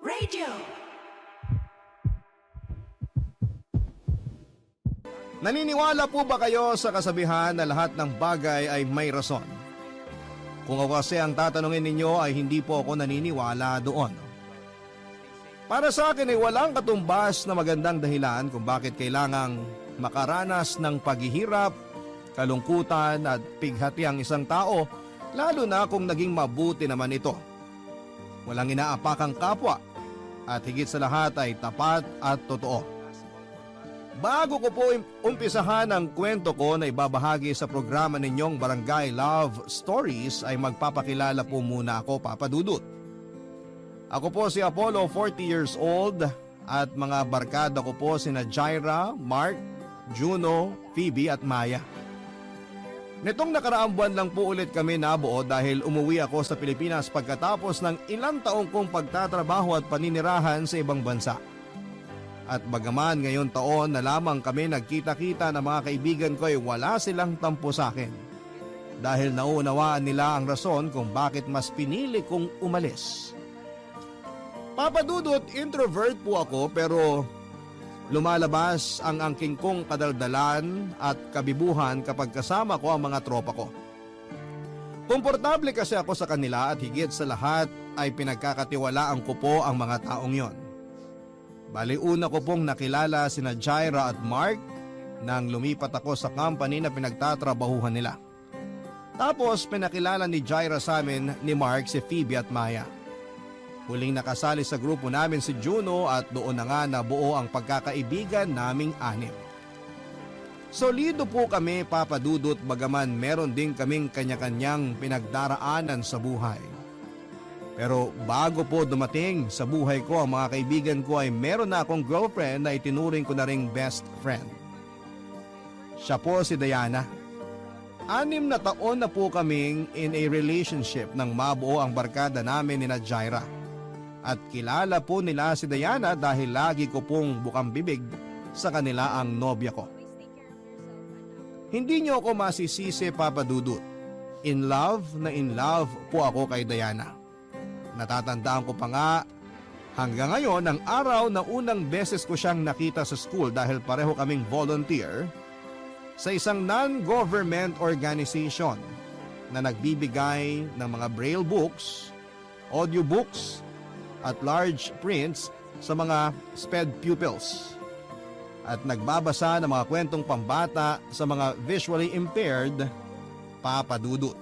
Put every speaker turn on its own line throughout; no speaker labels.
Radio.
Naniniwala po ba kayo sa kasabihan na lahat ng bagay ay may rason? Kung ako kasi ang tatanungin ninyo ay hindi po ako naniniwala doon. Para sa akin ay walang katumbas na magandang dahilan kung bakit kailangang makaranas ng paghihirap, kalungkutan at pighati ang isang tao, lalo na kung naging mabuti naman ito. Walang inaapakang kapwa at higit sa lahat ay tapat at totoo. Bago ko po umpisahan ang kwento ko na ibabahagi sa programa ninyong Barangay Love Stories ay magpapakilala po muna ako, Papa Dudut. Ako po si Apollo, 40 years old, at mga barkada ko po sina Jaira, Mark, Juno, Phoebe at Maya. Nitong nakaraang buwan lang po ulit kami nabuo dahil umuwi ako sa Pilipinas pagkatapos ng ilang taong kong pagtatrabaho at paninirahan sa ibang bansa. At bagaman ngayon taon na lamang kami nagkita-kita na mga kaibigan ko ay wala silang tampo sa akin. Dahil nauunawaan nila ang rason kung bakit mas pinili kong umalis. Papa Dudut, introvert po ako pero lumalabas ang angking kong kadaldalan at kabibuhan kapag kasama ko ang mga tropa ko. Komportable kasi ako sa kanila at higit sa lahat ay pinagkakatiwalaan ko po ang mga taong yon. Bali una ko pong nakilala sina Jaira at Mark nang lumipat ako sa company na pinagtatrabahuhan nila. Tapos pinakilala ni Jaira sa amin ni Mark si Phoebe at Maya. Huling nakasali sa grupo namin si Juno at doon na nga nabuo ang pagkakaibigan naming anim. Solido po kami, Papa Dudut, bagaman meron din kaming kanya-kanyang pinagdaraanan sa buhay. Pero bago po dumating sa buhay ko ang mga kaibigan ko ay meron na akong girlfriend na itinuring ko na ring best friend. Siya po si Diana. 6 na taon na po kaming in a relationship nang mabuo ang barkada namin ni Jaira. At kilala po nila si Diana dahil lagi ko pong bukang bibig sa kanila ang nobya ko. Hindi niyo ako masisisi, Papa Dudut. In love po ako kay Diana. Natatandaan ko pa nga hanggang ngayon ang araw na unang beses ko siyang nakita sa school dahil pareho kaming volunteer sa isang non-government organization na nagbibigay ng mga braille books, audiobooks at large prints sa mga SPED pupils at nagbabasa ng mga kwentong pambata sa mga visually impaired, Papa Dudut.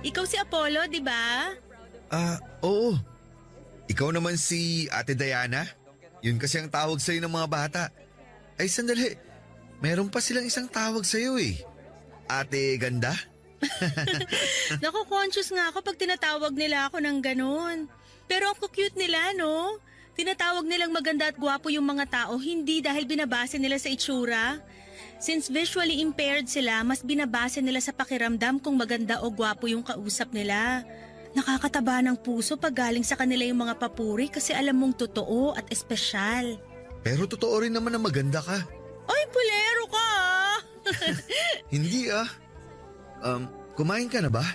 Ikaw si Apollo, di ba?
Oo. Ikaw naman si Ate Diana? Yun kasi ang tawag sa'yo ng mga bata. Ay, sandali. Meron pa silang isang tawag sa'yo eh. Ate Ganda?
Naku, conscious nga ako pag tinatawag nila ako ng ganun. Pero ang cute nila, no? Tinatawag nilang maganda at gwapo yung mga tao, hindi dahil binabase nila sa itsura. Since visually impaired sila, mas binabase nila sa pakiramdam kung maganda o gwapo yung kausap nila. Nakakataba ng puso pag galing sa kanila yung mga papuri kasi alam mong totoo at espesyal.
Pero totoo rin naman na maganda ka.
Ay, pulero ka ah!
Hindi ah. Kumain ka na ba?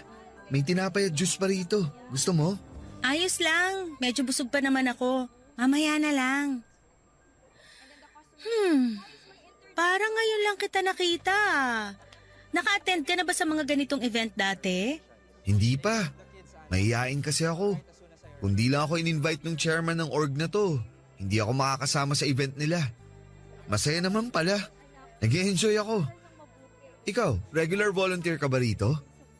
May tinapay at juice pa rito. Gusto mo?
Ayos lang, medyo busog pa naman ako. Mamaya na lang. Parang ngayon lang kita nakita. Naka-attend ka na ba sa mga ganitong event dati?
Hindi pa. Mahihain kasi ako. Kung di lang ako in-invite ng chairman ng org na to, hindi ako makakasama sa event nila. Masaya naman pala. Nag-e-enjoy ako. Ikaw, regular volunteer ka ba rito?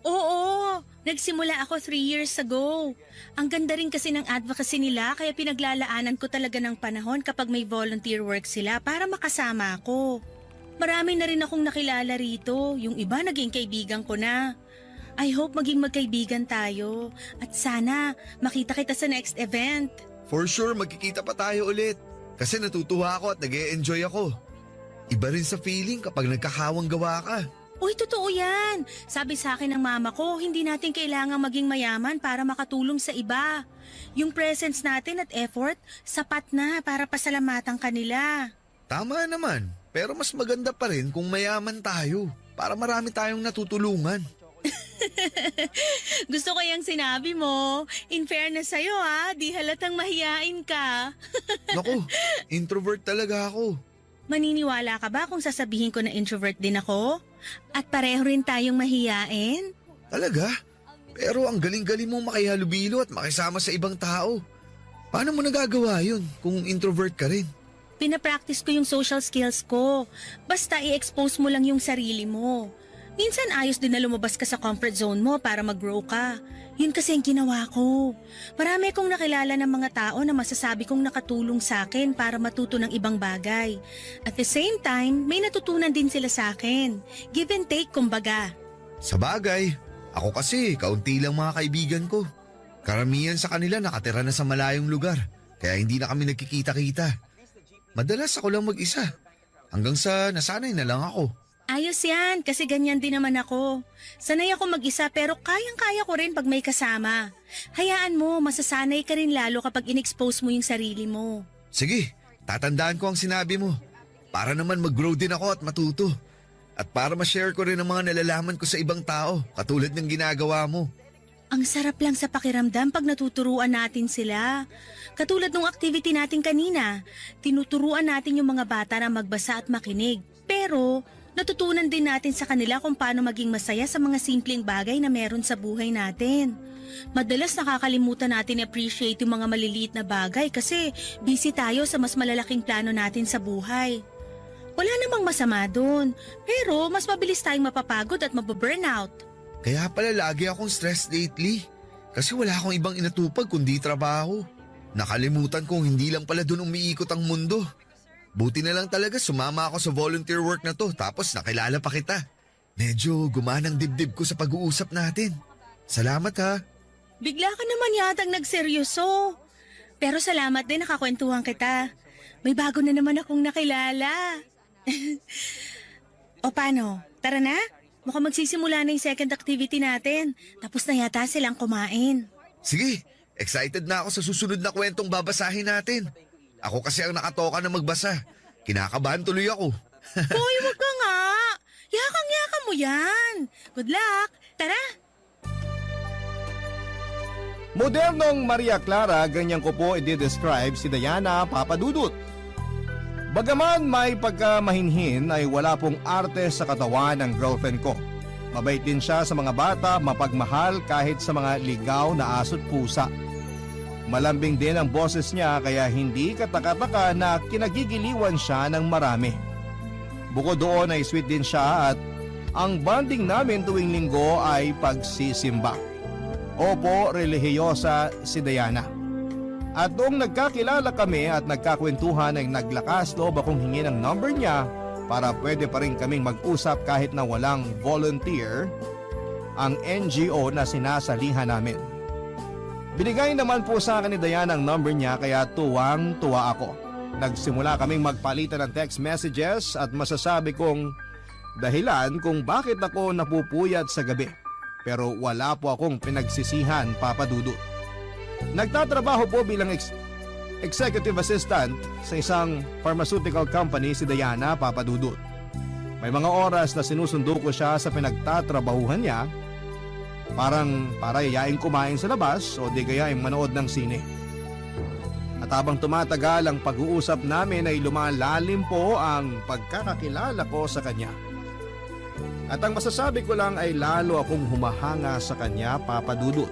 Oo, nagsimula ako 3 years ago. Ang ganda rin kasi ng advocacy nila kaya pinaglalaanan ko talaga ng panahon kapag may volunteer work sila para makasama ako. Marami na rin akong nakilala rito, yung iba naging kaibigan ko na. I hope maging magkaibigan tayo at sana makita kita sa next event.
For sure, magkikita pa tayo ulit. Kasi natutuwa ako at nag-e-enjoy ako. Iba rin sa feeling kapag nagkakawang gawa ka.
Uy, totoo yan. Sabi sa akin ng mama ko, hindi natin kailangang maging mayaman para makatulong sa iba. Yung presence natin at effort, sapat na para pasalamatan kanila.
Tama naman, pero mas maganda pa rin kung mayaman tayo para marami tayong natutulungan.
Gusto ko yung sinabi mo. In fairness sa'yo di halatang mahiyain ka.
Naku, introvert talaga ako.
Maniniwala ka ba kung sasabihin ko na introvert din ako? At pareho rin tayong mahiyain?
Talaga? Pero ang galing-galing mo makihalubilo at makisama sa ibang tao. Paano mo nagagawa yun kung introvert ka rin?
Pinapractice ko yung social skills ko. Basta i-expose mo lang yung sarili mo. Minsan ayos din na lumabas ka sa comfort zone mo para mag-grow ka. Yun kasi ang ginawa ko. Marami akong nakilala ng mga tao na masasabi kong nakatulong sa akin para matuto ng ibang bagay. At the same time, may natutunan din sila sa akin. Give and take, kumbaga.
Sa bagay, ako kasi kaunti lang mga kaibigan ko. Karamihan sa kanila nakatira na sa malayong lugar, kaya hindi na kami nagkikita-kita. Madalas ako lang mag-isa, hanggang sa nasanay na lang ako.
Ayos yan, kasi ganyan din naman ako. Sanay ako mag-isa pero kayang-kaya ko rin pag may kasama. Hayaan mo, masasanay ka rin lalo kapag in-expose mo yung sarili mo.
Sige, tatandaan ko ang sinabi mo. Para naman mag-grow din ako at matuto. At para ma-share ko rin ang mga nalalaman ko sa ibang tao, katulad ng ginagawa mo.
Ang sarap lang sa pakiramdam pag natuturuan natin sila. Katulad ng activity natin kanina, tinuturuan natin yung mga bata na magbasa at makinig. Pero natutunan din natin sa kanila kung paano maging masaya sa mga simpleng bagay na meron sa buhay natin. Madalas nakakalimutan natin appreciate yung mga maliliit na bagay kasi busy tayo sa mas malalaking plano natin sa buhay. Wala namang masama doon, pero mas mabilis tayong mapapagod at mababurnout.
Kaya pala lagi akong stressed lately. Kasi wala akong ibang inatupag kundi trabaho. Nakalimutan kong hindi lang pala doon umiikot ang mundo. Buti na lang talaga sumama ako sa volunteer work na to tapos nakilala pa kita. Medyo gumanang dibdib ko sa pag-uusap natin. Salamat ha.
Bigla ka naman yatang nagseryoso. Pero salamat din nakakwentuhan kita. May bago na naman akong nakilala. O paano? Tara na? Mukhang magsisimula na yung second activity natin. Tapos na yata silang kumain.
Sige, excited na ako sa susunod na kwentong babasahin natin. Ako kasi ang nakatoka na magbasa. Kinakabahan tuloy ako.
Hoy, wag ka nga. Yakang-yaka mo yan. Good luck. Tara.
Modernong Maria Clara, ganyan ko po i-describe si Diana Papadudut. Bagaman may pagkamahinhin ay wala pong arte sa katawan ng girlfriend ko. Mabait din siya sa mga bata, mapagmahal kahit sa mga ligaw na aso't pusa. Malambing din ang boses niya kaya hindi katakataka na kinagigiliwan siya ng marami. Bukod doon ay sweet din siya at ang bonding namin tuwing linggo ay pagsisimba. Opo, relihiyosa si Diana. At noong nagkakilala kami at nagkakwentuhan ay naglakas loob akong hingin ang number niya para pwede pa rin kaming mag-usap kahit na walang volunteer ang NGO na sinasalihan namin. Binigay naman po sa akin ni Diana ang number niya kaya tuwang-tuwa ako. Nagsimula kaming magpalitan ng text messages at masasabi kong dahilan kung bakit ako napupuyat sa gabi. Pero wala po akong pinagsisihan, Papa Dudut. Nagtatrabaho po bilang executive assistant sa isang pharmaceutical company si Diana, Papa Dudut. May mga oras na sinusundo ko siya sa pinagtatrabahuhan niya, parang para yayain kumain sa labas o di kaya manood ng sine. At habang tumatagal ang pag-uusap namin ay lumalalim po ang pagkakakilala ko sa kanya. At ang masasabi ko lang ay lalo akong humahanga sa kanya, Papa Dudut.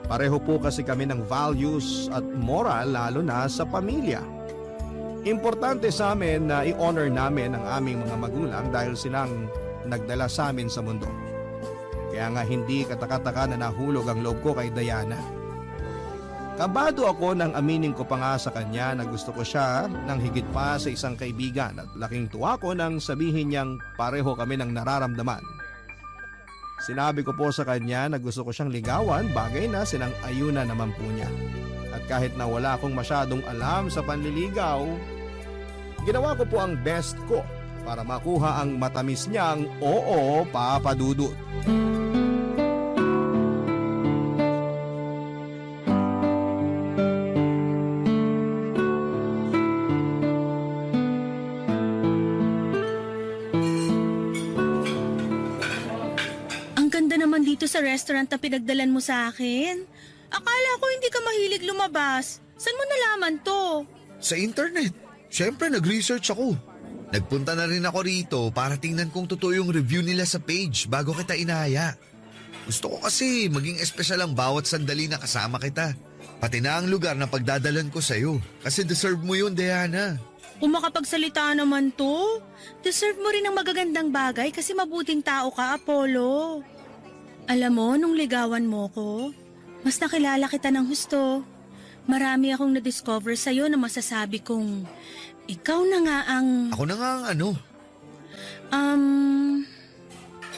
Pareho po kasi kami ng values at moral lalo na sa pamilya. Importante sa amin na i-honor namin ang aming mga magulang dahil silang nagdala sa amin sa mundo. Kaya nga hindi katakataka na nahulog ang loob ko kay Diana. Kabado ako nang aminin ko pa nga sa kanya na gusto ko siya ng higit pa sa isang kaibigan at laking tuwa ko nang sabihin niyang pareho kami ng nararamdaman. Sinabi ko po sa kanya na gusto ko siyang ligawan, bagay na sinang-ayunan naman po niya. At kahit na wala akong masyadong alam sa panliligaw, ginawa ko po ang best ko para makuha ang matamis niyang oo, Papa Dudut.
Ang ganda naman dito sa restaurant na pinagdalan mo sa akin. Akala ko hindi ka mahilig lumabas. Saan mo nalaman to?
Sa internet. Siyempre nag-research ako. Nagpunta na rin ako rito para tingnan kung totoo yung review nila sa page bago kita inaya. Gusto ko kasi maging espesyal ang bawat sandali na kasama kita. Pati na ang lugar na pagdadalan ko sa'yo. Kasi deserve mo yun, Diana.
Kung makapagsalita naman to, deserve mo rin ng magagandang bagay kasi mabuting tao ka, Apollo. Alam mo, nung ligawan mo ko, mas nakilala kita ng husto. Marami akong na-discover sa'yo na masasabi kong ikaw na nga ang...
Ako na nga ang ano.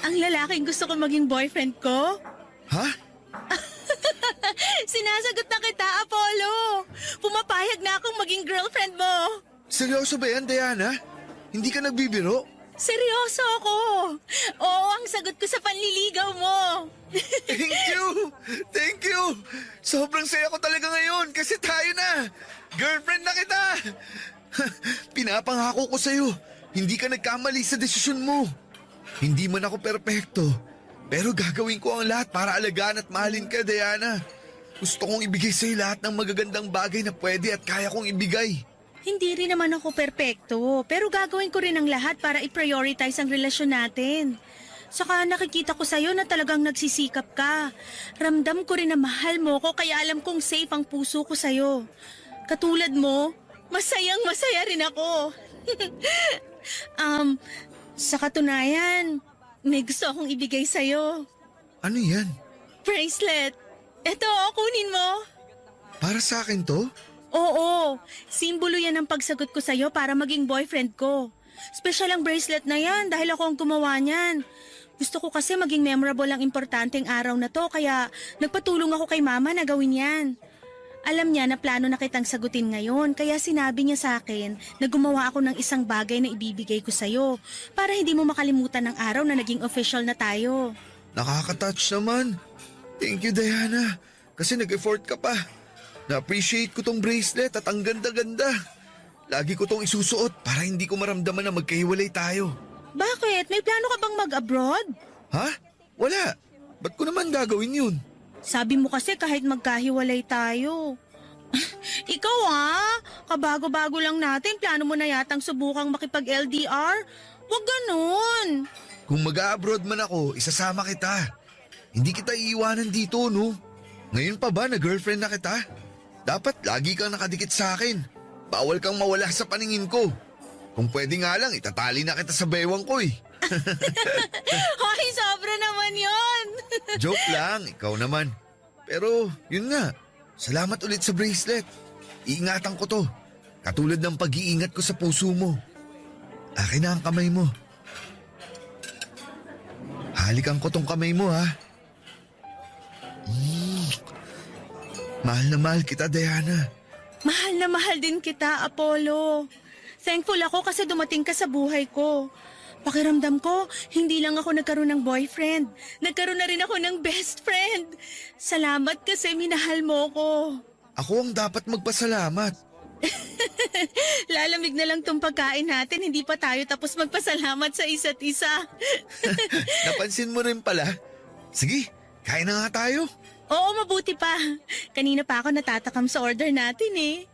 Ang lalaking gusto ko maging boyfriend ko?
Ha?
Sinasagot na kita, Apollo! Pumapayag na akong maging girlfriend mo!
Seryoso ba yan, Diana? Hindi ka nagbibiro?
Seryoso ako! Oo, ang sagot ko sa panliligaw mo!
Thank you! Thank you! Sobrang saya ko talaga ngayon kasi tayo na! Girlfriend na kita! Pinapangako ko sa'yo, hindi ka nagkamali sa desisyon mo. Hindi man ako perpekto, pero gagawin ko ang lahat para alagaan at mahalin ka, Diana. Gusto kong ibigay sa'yo lahat ng magagandang bagay na pwede at kaya kong ibigay.
Hindi rin naman ako perpekto, pero gagawin ko rin ang lahat para i-prioritize ang relasyon natin. Saka nakikita ko sa'yo na talagang nagsisikap ka. Ramdam ko rin na mahal mo ko kaya alam kong safe ang puso ko sa'yo. Katulad mo, masayang masaya rin ako. Sa katunayan, may gusto akong ibigay sa'yo.
Ano yan?
Bracelet. Eto, kunin mo.
Para sa akin to?
Oo, simbolo yan ang pagsagot ko sa'yo para maging boyfriend ko. Special ang bracelet na yan dahil ako ang gumawa niyan. Gusto ko kasi maging memorable ang importanteng araw na to kaya nagpatulong ako kay mama na gawin yan. Alam niya na plano na kitang sagutin ngayon kaya sinabi niya sa akin na gumawa ako ng isang bagay na ibibigay ko sa'yo para hindi mo makalimutan ng araw na naging official na tayo.
Nakaka-touch naman. Thank you, Diana. Kasi nag-effort ka pa. Na-appreciate ko tong bracelet at ang ganda-ganda. Lagi ko tong isusuot para hindi ko maramdaman na magkahiwalay tayo.
Bakit? May plano ka bang mag-abroad?
Ha? Wala. Ba't ko naman gagawin yun?
Sabi mo kasi kahit magkahiwalay tayo. Ikaw kabago-bago lang natin, plano mo na yatang subukang makipag-LDR? Huwag ganun.
Kung mag-abroad man ako, isasama kita. Hindi kita iiwanan dito, no? Ngayon pa ba na girlfriend na kita? Dapat lagi kang nakadikit sa akin. Bawal kang mawala sa paningin ko. Kung pwede nga lang, itatali na kita sa bewang ko eh.
Hoy, sobra naman yon.
Joke lang, ikaw naman. Pero yun nga, salamat ulit sa bracelet. Iingatan ko to. Katulad ng pag-iingat ko sa puso mo. Akin na ang kamay mo. Halikan ko tong kamay mo, ha? Mahal na mahal kita, Diana.
Mahal na mahal din kita, Apollo. Thankful ako kasi dumating ka sa buhay ko. Pakiramdam ko, hindi lang ako nagkaroon ng boyfriend. Nagkaroon na rin ako ng best friend. Salamat kasi minahal mo ko.
Ako ang dapat magpasalamat.
Lalamig na lang tong pagkain natin, hindi pa tayo tapos magpasalamat sa isa't isa.
Napansin mo rin pala. Sige, kain na nga tayo.
Oo, mabuti pa. Kanina pa ako natatakam sa order natin eh.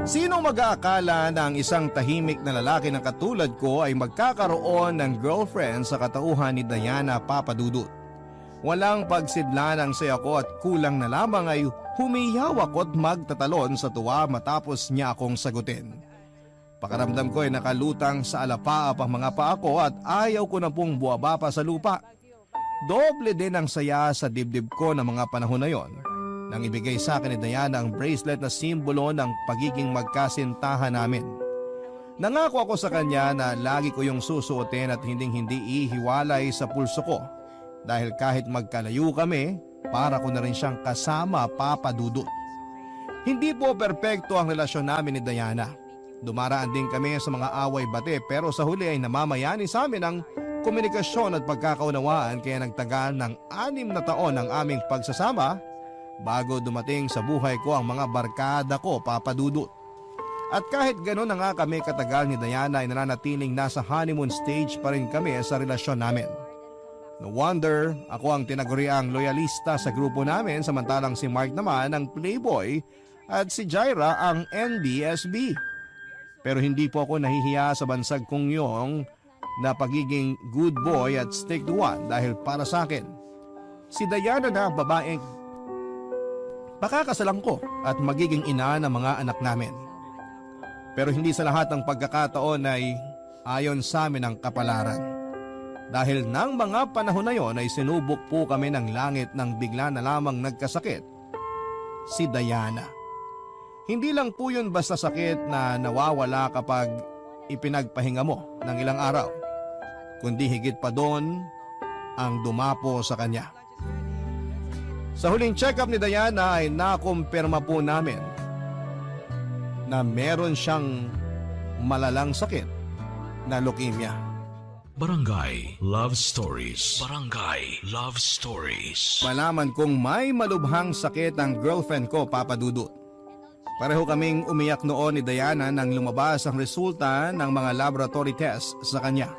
Sino mag-aakala na ang isang tahimik na lalaki na katulad ko ay magkakaroon ng girlfriend sa katauhan ni Diana, Papa Dudut? Walang pagsidlan ang saya ko at kulang na lamang ay humiyaw ako't magtatalon sa tuwa matapos niya akong sagutin. Pakiramdam ko ay nakalutang sa alapaap ang mga paa ko at ayaw ko na pong buwaba pa sa lupa. Doble din ang saya sa dibdib ko ng mga panahon na yon nang ibigay sa akin ni Diana ang bracelet na simbolo ng pagiging magkasintahan namin. Nangako ako sa kanya na lagi ko yung susuotin at hinding-hindi ihiwalay sa pulso ko dahil kahit magkalayo kami, para ko na rin siyang kasama, Papa Dudut. Hindi po perpekto ang relasyon namin ni Diana. Dumaraan din kami sa mga away-bate pero sa huli ay namamayani sa amin ang komunikasyon at pagkakaunawaan kaya nagtagal ng 6 na taon ang aming pagsasama bago dumating sa buhay ko ang mga barkada ko, Papa Dudut. At kahit gano'n na nga kami katagal ni Diana ay nananatiling nasa honeymoon stage pa rin kami sa relasyon namin. No wonder ako ang tinaguriang loyalista sa grupo namin samantalang si Mark naman ang playboy at si Jaira ang NBSB. Pero hindi po ako nahihiya sa bansag kong yung na pagiging good boy at stick to one dahil para sa akin, si Diana na ang babaeng pakakasalan ko at magiging ina ng mga anak namin. Pero hindi sa lahat ng pagkakataon ay ayon sa amin ang kapalaran. Dahil nang mga panahon na yon ay sinubok po kami ng langit nang bigla na lamang nagkasakit si Diana. Hindi lang po yun basta sakit na nawawala kapag ipinagpahinga mo ng ilang araw, kundi higit pa doon ang dumapo sa kanya. Sa huling check-up ni Diana ay nakumpirma po namin na meron siyang malalang sakit na leukemia.
Barangay Love Stories. Barangay Love Stories.
Malaman kong may malubhang sakit ang girlfriend ko, Papa Dudut. Pareho kaming umiyak noon ni Diana nang lumabas ang resulta ng mga laboratory tests sa kanya.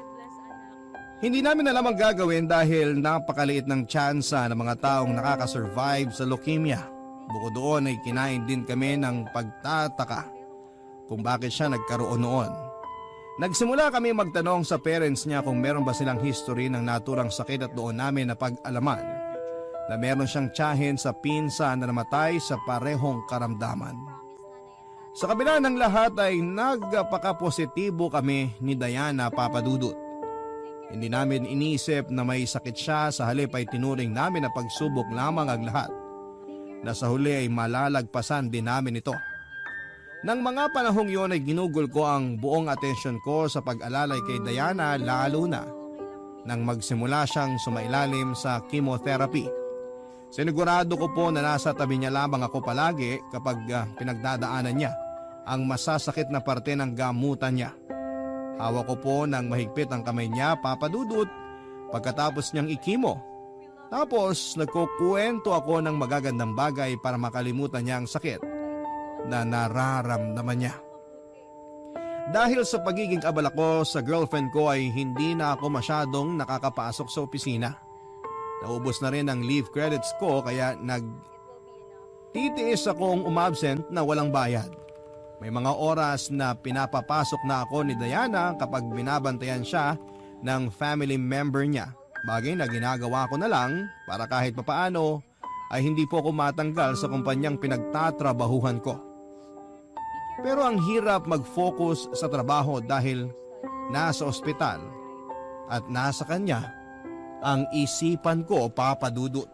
Hindi namin alam ang gagawin dahil napakaliit ng tsansa ng mga taong nakakasurvive sa leukemia. Bukod doon ay kinain din kami ng pagtataka kung bakit siya nagkaroon noon. Nagsimula kami magtanong sa parents niya kung meron ba silang history ng naturang sakit at doon namin napag-alaman na meron siyang tiyahin sa pinsan na namatay sa parehong karamdaman. Sa kabila ng lahat ay nagpaka-positibo kami ni Diana, Papa Dudut. Hindi namin inisip na may sakit siya, sa halip ay tinuring namin na pagsubok lamang ang lahat. Na sa huli ay malalagpasan din namin ito. Nang mga panahong yon ay ginugol ko ang buong atensyon ko sa pag-alalay kay Diana, lalo na nang magsimula siyang sumailalim sa chemotherapy. Sinigurado ko po na nasa tabi niya lamang ako palagi kapag pinagdadaanan niya ang masasakit na parte ng gamutan niya. Hawak ko po ng mahigpit ang kamay niya, Papa Dudut, pagkatapos niyang ikimo. Tapos nagkukwento ako ng magagandang bagay para makalimutan niya ang sakit na nararamdaman niya. Dahil sa pagiging abala ko sa girlfriend ko ay hindi na ako masyadong nakakapasok sa opisina. Naubos na rin ang leave credits ko kaya nagtitiis akong umabsent na walang bayad. May mga oras na pinapapasok na ako ni Diana kapag binabantayan siya ng family member niya. Bagay na ginagawa ko na lang para kahit papaano ay hindi po ako matanggal sa kumpanyang pinagtatrabahuhan ko. Pero ang hirap mag-focus sa trabaho dahil nasa ospital at nasa kanya ang isipan ko, Papa Dudut.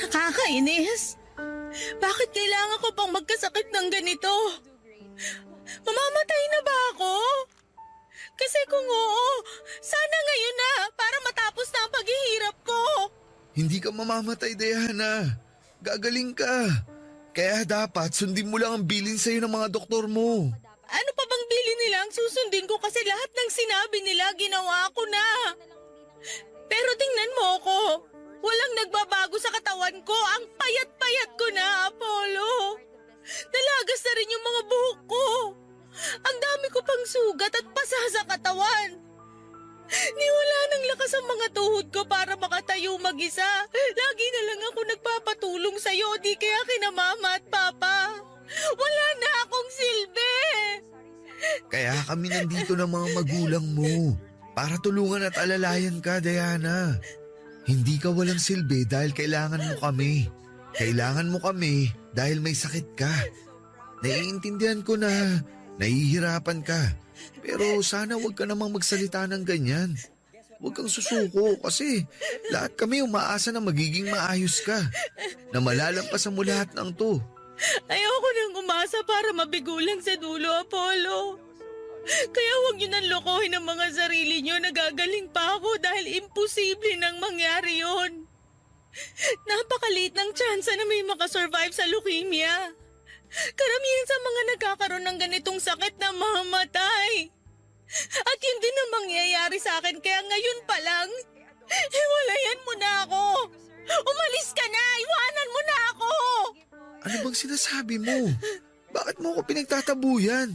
Nakakainis. Bakit kailangan ko pang magkasakit ng ganito? Mamamatay na ba ako? Kasi kung oo, sana ngayon na para matapos na ang paghihirap ko.
Hindi ka mamamatay, Diana. Gagaling ka. Kaya dapat sundin mo lang ang bilin sa'yo ng mga doktor mo.
Ano pa bang bilin nila ang susundin ko kasi lahat ng sinabi nila ginawa ko na. Pero tingnan mo ako. Walang nagbabago sa katawan ko. Ang payat-payat ko na, Apollo. Nalagas na rin yung mga buhok ko. Ang dami ko pang sugat at pasa sa katawan. Niwala ng lakas ang mga tuhod ko para makatayo mag-isa. Lagi na lang ako nagpapatulong sa'yo, di kaya kina Mama at Papa. Wala na akong silbi.
Kaya kami nandito ng mga magulang mo. Para tulungan at alalayan ka, Diana. Hindi ka walang silbi dahil kailangan mo kami. Kailangan mo kami dahil may sakit ka. Naiintindihan ko na nahihirapan ka. Pero sana huwag ka namang magsalita ng ganyan. Huwag kang susuko kasi lahat kami umaasa na magiging maayos ka. Na malalampasan mo lahat ng to.
Ayoko nang umasa para mabigulang sa dulo, Apollo. Kaya huwag niyo nang lokohin ang mga sarili niyo. Nagagaling pa ako dahil imposible nang mangyari yon. Napakaliit ng tsansa na may makasurvive sa leukemia. Karamihan sa mga nagkakaroon ng ganitong sakit na mamatay. At yun din ang mangyayari sa akin, kaya ngayon pa lang, hiwalayan mo na ako. Umalis ka na, iwanan mo na ako.
Ano bang sinasabi mo? Bakit mo ako pinagtatabuyan?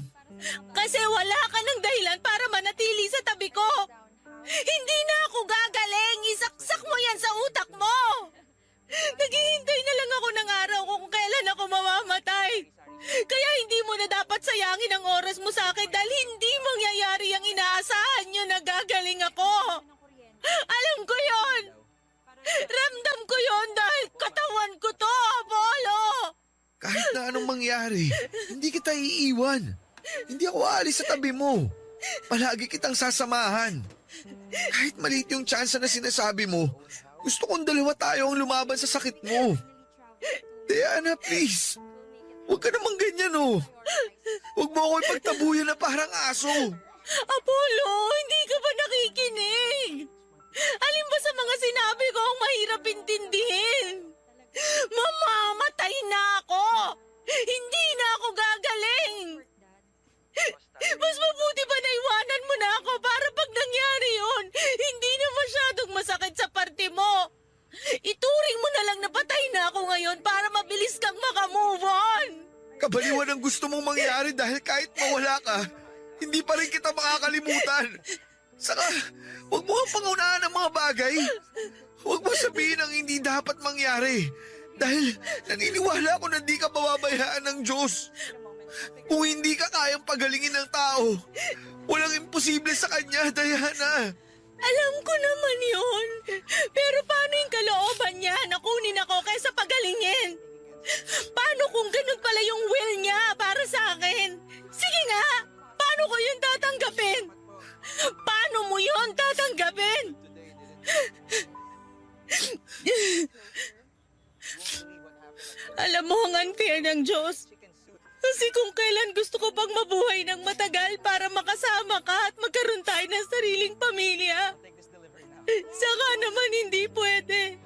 Kasi wala ka ng dahilan para manatili sa tabi ko. Hindi na ako gagaling, isaksak mo yan sa utak mo. Naghihintay na lang ako ng araw kung kailan ako mamamatay. Kaya hindi mo na dapat sayangin ang oras mo sa akin dahil hindi mangyayari ang inaasahan nyo na gagaling ako. Alam ko yon. Ramdam ko yon dahil katawan ko to, Apollo.
Kahit na anong mangyari, hindi kita iiwan. Hindi ako aalis sa tabi mo. Palagi kitang sasamahan. Kahit maliit yung tsansa na sinasabi mo, gusto kong dalawa tayo ang lumaban sa sakit mo. Diana, please. Huwag ka namang ganyan, oh. Huwag mo ako ipagtabuyan na parang aso.
Apollo, hindi ka ba nakikinig? Alin ba sa mga sinabi ko ang mahirap intindihin? Mamamatay na ako! Hindi na ako gagaling! Mas mabuti ba na iwanan mo na ako para pag nangyari yun, hindi na masyadong masakit sa parte mo. Ituring mo na lang na patay na ako ngayon para mabilis kang makamove on.
Kabaliwan ang gusto mong mangyari dahil kahit mawala ka, hindi pa rin kita makakalimutan. Saka, huwag mo kang pangunahan ng mga bagay. Huwag mo sabihin ang hindi dapat mangyari. Dahil naniniwala ako na di ka pababayaan ng Diyos. Kung hindi ka kayang pagalingin ng tao, walang imposible sa Kanya, Diana.
Alam ko naman yun. Pero paano yung kalooban niya na kunin ako kaysa pagalingin? Paano kung ganun pala yung will niya para sa akin? Sige nga, paano ko yun tatanggapin? Paano mo yun tatanggapin? Alam mo ang unfair ng Diyos. Kasi kung kailan gusto ko pang mabuhay ng matagal para makasama ka at magkaroon tayo ng sariling pamilya. Saka naman hindi pwede.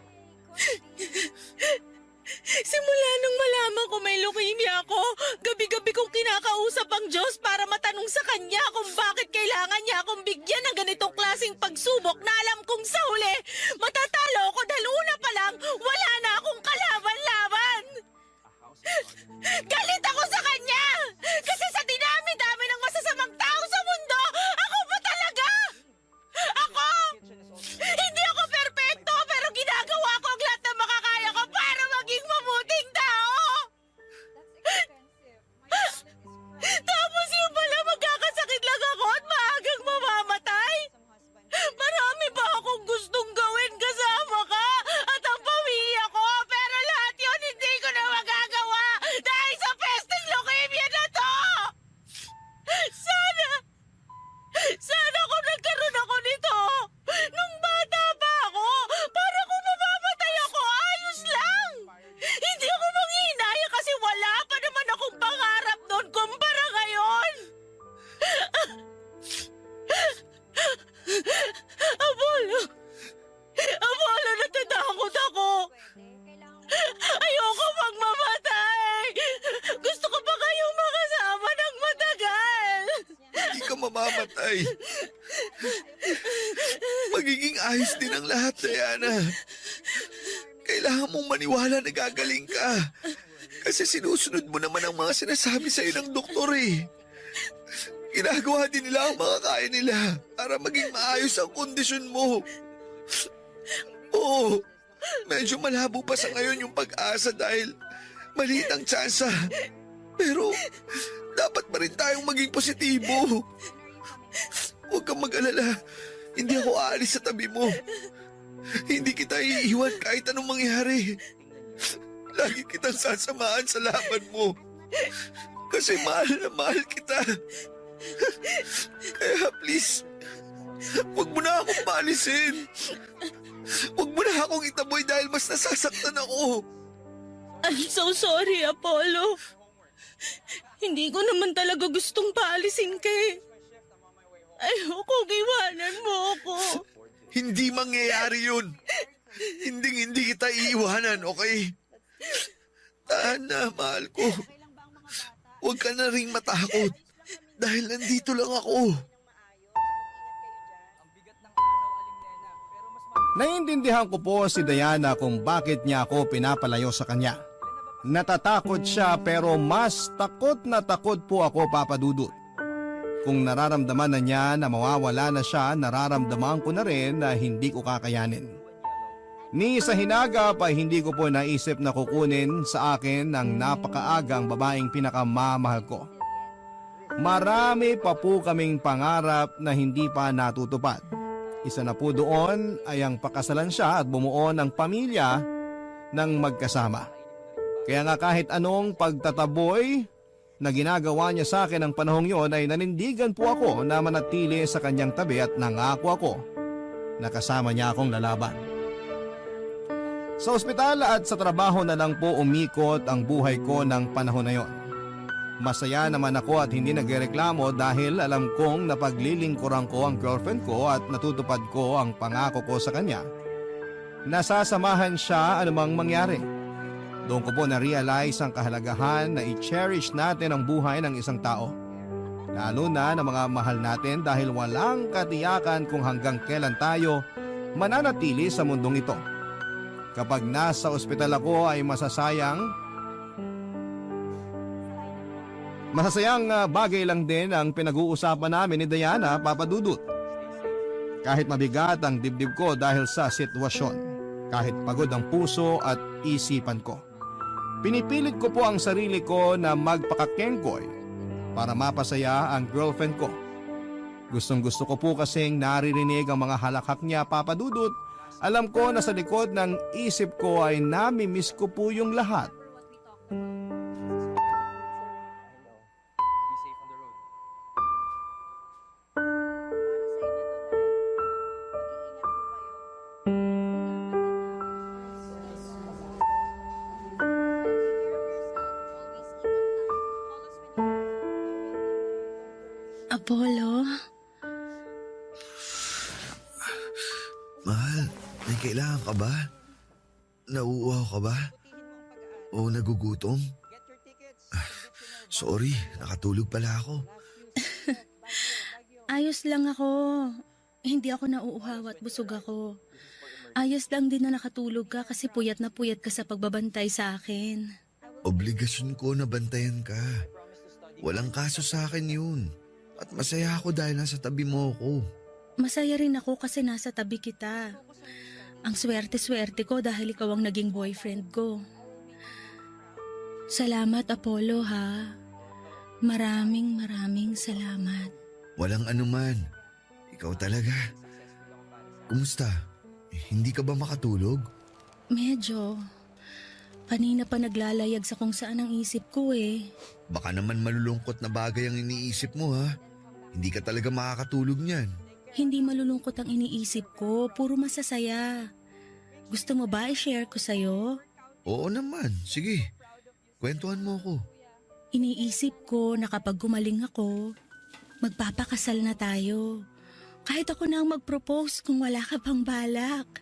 Simula nung malaman ko may leukemia ako, gabi-gabi kong kinakausap ang Diyos para matanong sa Kanya kung bakit kailangan niya akong bigyan ng ganitong klaseng pagsubok na alam kong sa huli, matatalo ko dahil una pa lang, wala na akong kalaban-laban. Galit ako sa Kanya! Kasi sa dinami-dami ng masasamang tao sa mundo, ako pa talaga! Ako! Hindi ako perpekto pero ginagawa ko ang lahat ng makakaya ko para maging mabuting tao! Tapos yung pala magkakasakit lang ako at maagang mamamatay? Marami pa akong gustong gawin kasama ka at ang pamilya ko pero lahat yun hindi ko na magagawa dahil sa pesteng leukemia na to! Sana kung nagkaroon ako nito nung bata pa ako para kung mamamatay ako ayos lang! Hindi ako manghihinaya kasi wala pa naman akong pangarap noon kumpara ngayon! Apollo, natatakot ako! Ayoko magmamatay! Gusto ko pa kayong makasama ng matagal!
Hindi ka mamamatay. Magiging ayos din ang lahat, Diana. Kailangan mong maniwala na gagaling ka. Kasi sinusunod mo naman ang mga sinasabi sa'yo ng doktor eh. Ginagawa din nila ang mga kaya nila para maging maayos ang kondisyon mo. Oo, medyo malabo pa sa ngayon yung pag-asa dahil maliit ang tsansa. Pero dapat pa rin tayong maging positibo. Huwag kang mag-alala. Hindi ako aalis sa tabi mo. Hindi kita iiwan kahit anong mangyari. Lagi kitang sasamahan sa laban mo. Kasi mahal na mahal kita. Kaya please, huwag mo na akong paalisin. Huwag mo na akong itaboy dahil mas nasasaktan ako.
I'm so sorry, Apollo. Hindi ko naman talaga gustong paalisin ka eh. Ayoko, iwanan mo ako.
Hindi mangyayari yun. Hindi kita iiwanan, okay? Tahan na, mahal ko. Huwag ka na ring matakot. Dahil nandito lang ako.
Naiintindihan ko po si Diana kung bakit niya ako pinapalayo sa kanya. Natatakot siya pero mas takot na takot po ako, Papa Dudut. Kung nararamdaman na niya na mawawala na siya, nararamdaman ko na rin na hindi ko kakayanin. Ni sa hinagap ay hindi ko po naisip na kukunin sa akin ang napakaagang babaeng pinakamamahal ko. Marami pa po kaming pangarap na hindi pa natutupad. Isa na po doon ay ang pakasalan siya at bumuo ng pamilya ng magkasama. Kaya nga kahit anong pagtataboy na ginagawa niya sa akin ng panahong yon ay nanindigan po ako na manatili sa kanyang tabi at nangako ako na kasama niya akong lalaban. Sa ospital at sa trabaho na lang po umikot ang buhay ko ng panahon na yon. Masaya naman ako at hindi nagreklamo dahil alam kong napaglilingkuran ko ang girlfriend ko at natutupad ko ang pangako ko sa kanya. Nasasamahan siya anumang mangyari. Doon ko po na-realize ang kahalagahan na i-cherish natin ang buhay ng isang tao. Lalo na ng mga mahal natin dahil walang katiyakan kung hanggang kailan tayo mananatili sa mundong ito. Kapag nasa ospital ako ay masasayang bagay lang din ang pinag-uusapan namin ni Diana, Papa Dudut. Kahit mabigat ang dibdib ko dahil sa sitwasyon, kahit pagod ang puso at isipan ko. Pinipilit ko po ang sarili ko na magpakakengkoy para mapasaya ang girlfriend ko. Gustong gusto ko po kasing naririnig ang mga halakhak niya, Papa Dudut. Alam ko na sa likod ng isip ko ay nami-miss ko po yung lahat.
Apollo?
Mahal, may kailangan ka ba? Nauuhaw ka ba? O nagugutom? Sorry, nakatulog pala ako.
Ayos lang ako. Hindi ako nauuhaw at busog ako. Ayos lang din na nakatulog ka kasi puyat na puyat ka sa pagbabantay sa akin.
Obligasyon ko na bantayan ka. Walang kaso sa akin yun. At masaya ako dahil nasa tabi mo ako.
Masaya rin ako kasi nasa tabi kita. Ang swerte-swerte ko dahil ikaw ang naging boyfriend ko. Salamat, Apollo, ha? Maraming salamat.
Walang anuman. Ikaw talaga. Kumusta? Hindi ka ba makatulog?
Medyo. Kanina pa naglalayag sa kung saan ang isip ko eh.
Baka naman malulungkot na bagay ang iniisip mo ha. Hindi ka talaga makakatulog niyan.
Hindi malulungkot ang iniisip ko, puro masasaya. Gusto mo ba i-share ko sa'yo?
Oo naman, sige. Kwentuhan mo ko.
Iniisip ko na kapag gumaling ako, magpapakasal na tayo. Kahit ako na ang mag-propose kung wala ka pang balak.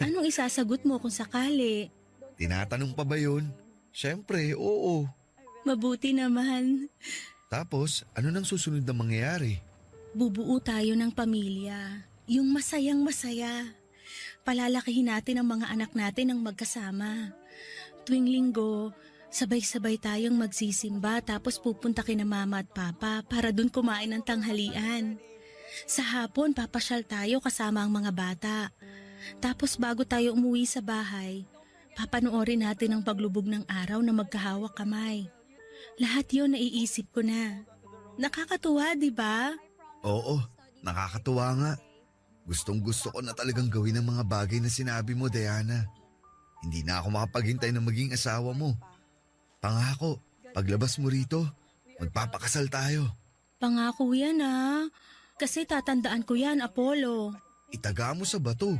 Anong isasagot mo kung sakali?
Tinatanong pa ba yun? Siyempre, oo.
Mabuti naman.
Tapos, ano nang susunod na mangyayari?
Bubuo tayo ng pamilya. Yung masayang masaya. Palalakihin natin ang mga anak natin ng magkasama. Tuwing linggo, sabay-sabay tayong magsisimba tapos pupunta kina mama at papa para dun kumain ng tanghalian. Sa hapon, papasyal tayo kasama ang mga bata. Tapos bago tayo umuwi sa bahay, papanoorin natin ang paglubog ng araw na magkahawak kamay. Lahat yun naiisip ko na. Nakakatuwa, di ba?
Oo, nakakatuwa nga. Gustong gusto ko na talagang gawin ang mga bagay na sinabi mo, Diana. Hindi na ako makapaghintay na maging asawa mo. Pangako, paglabas mo rito, magpapakasal tayo.
Pangako yan kasi tatandaan ko yan, Apollo.
Itaga mo sa bato.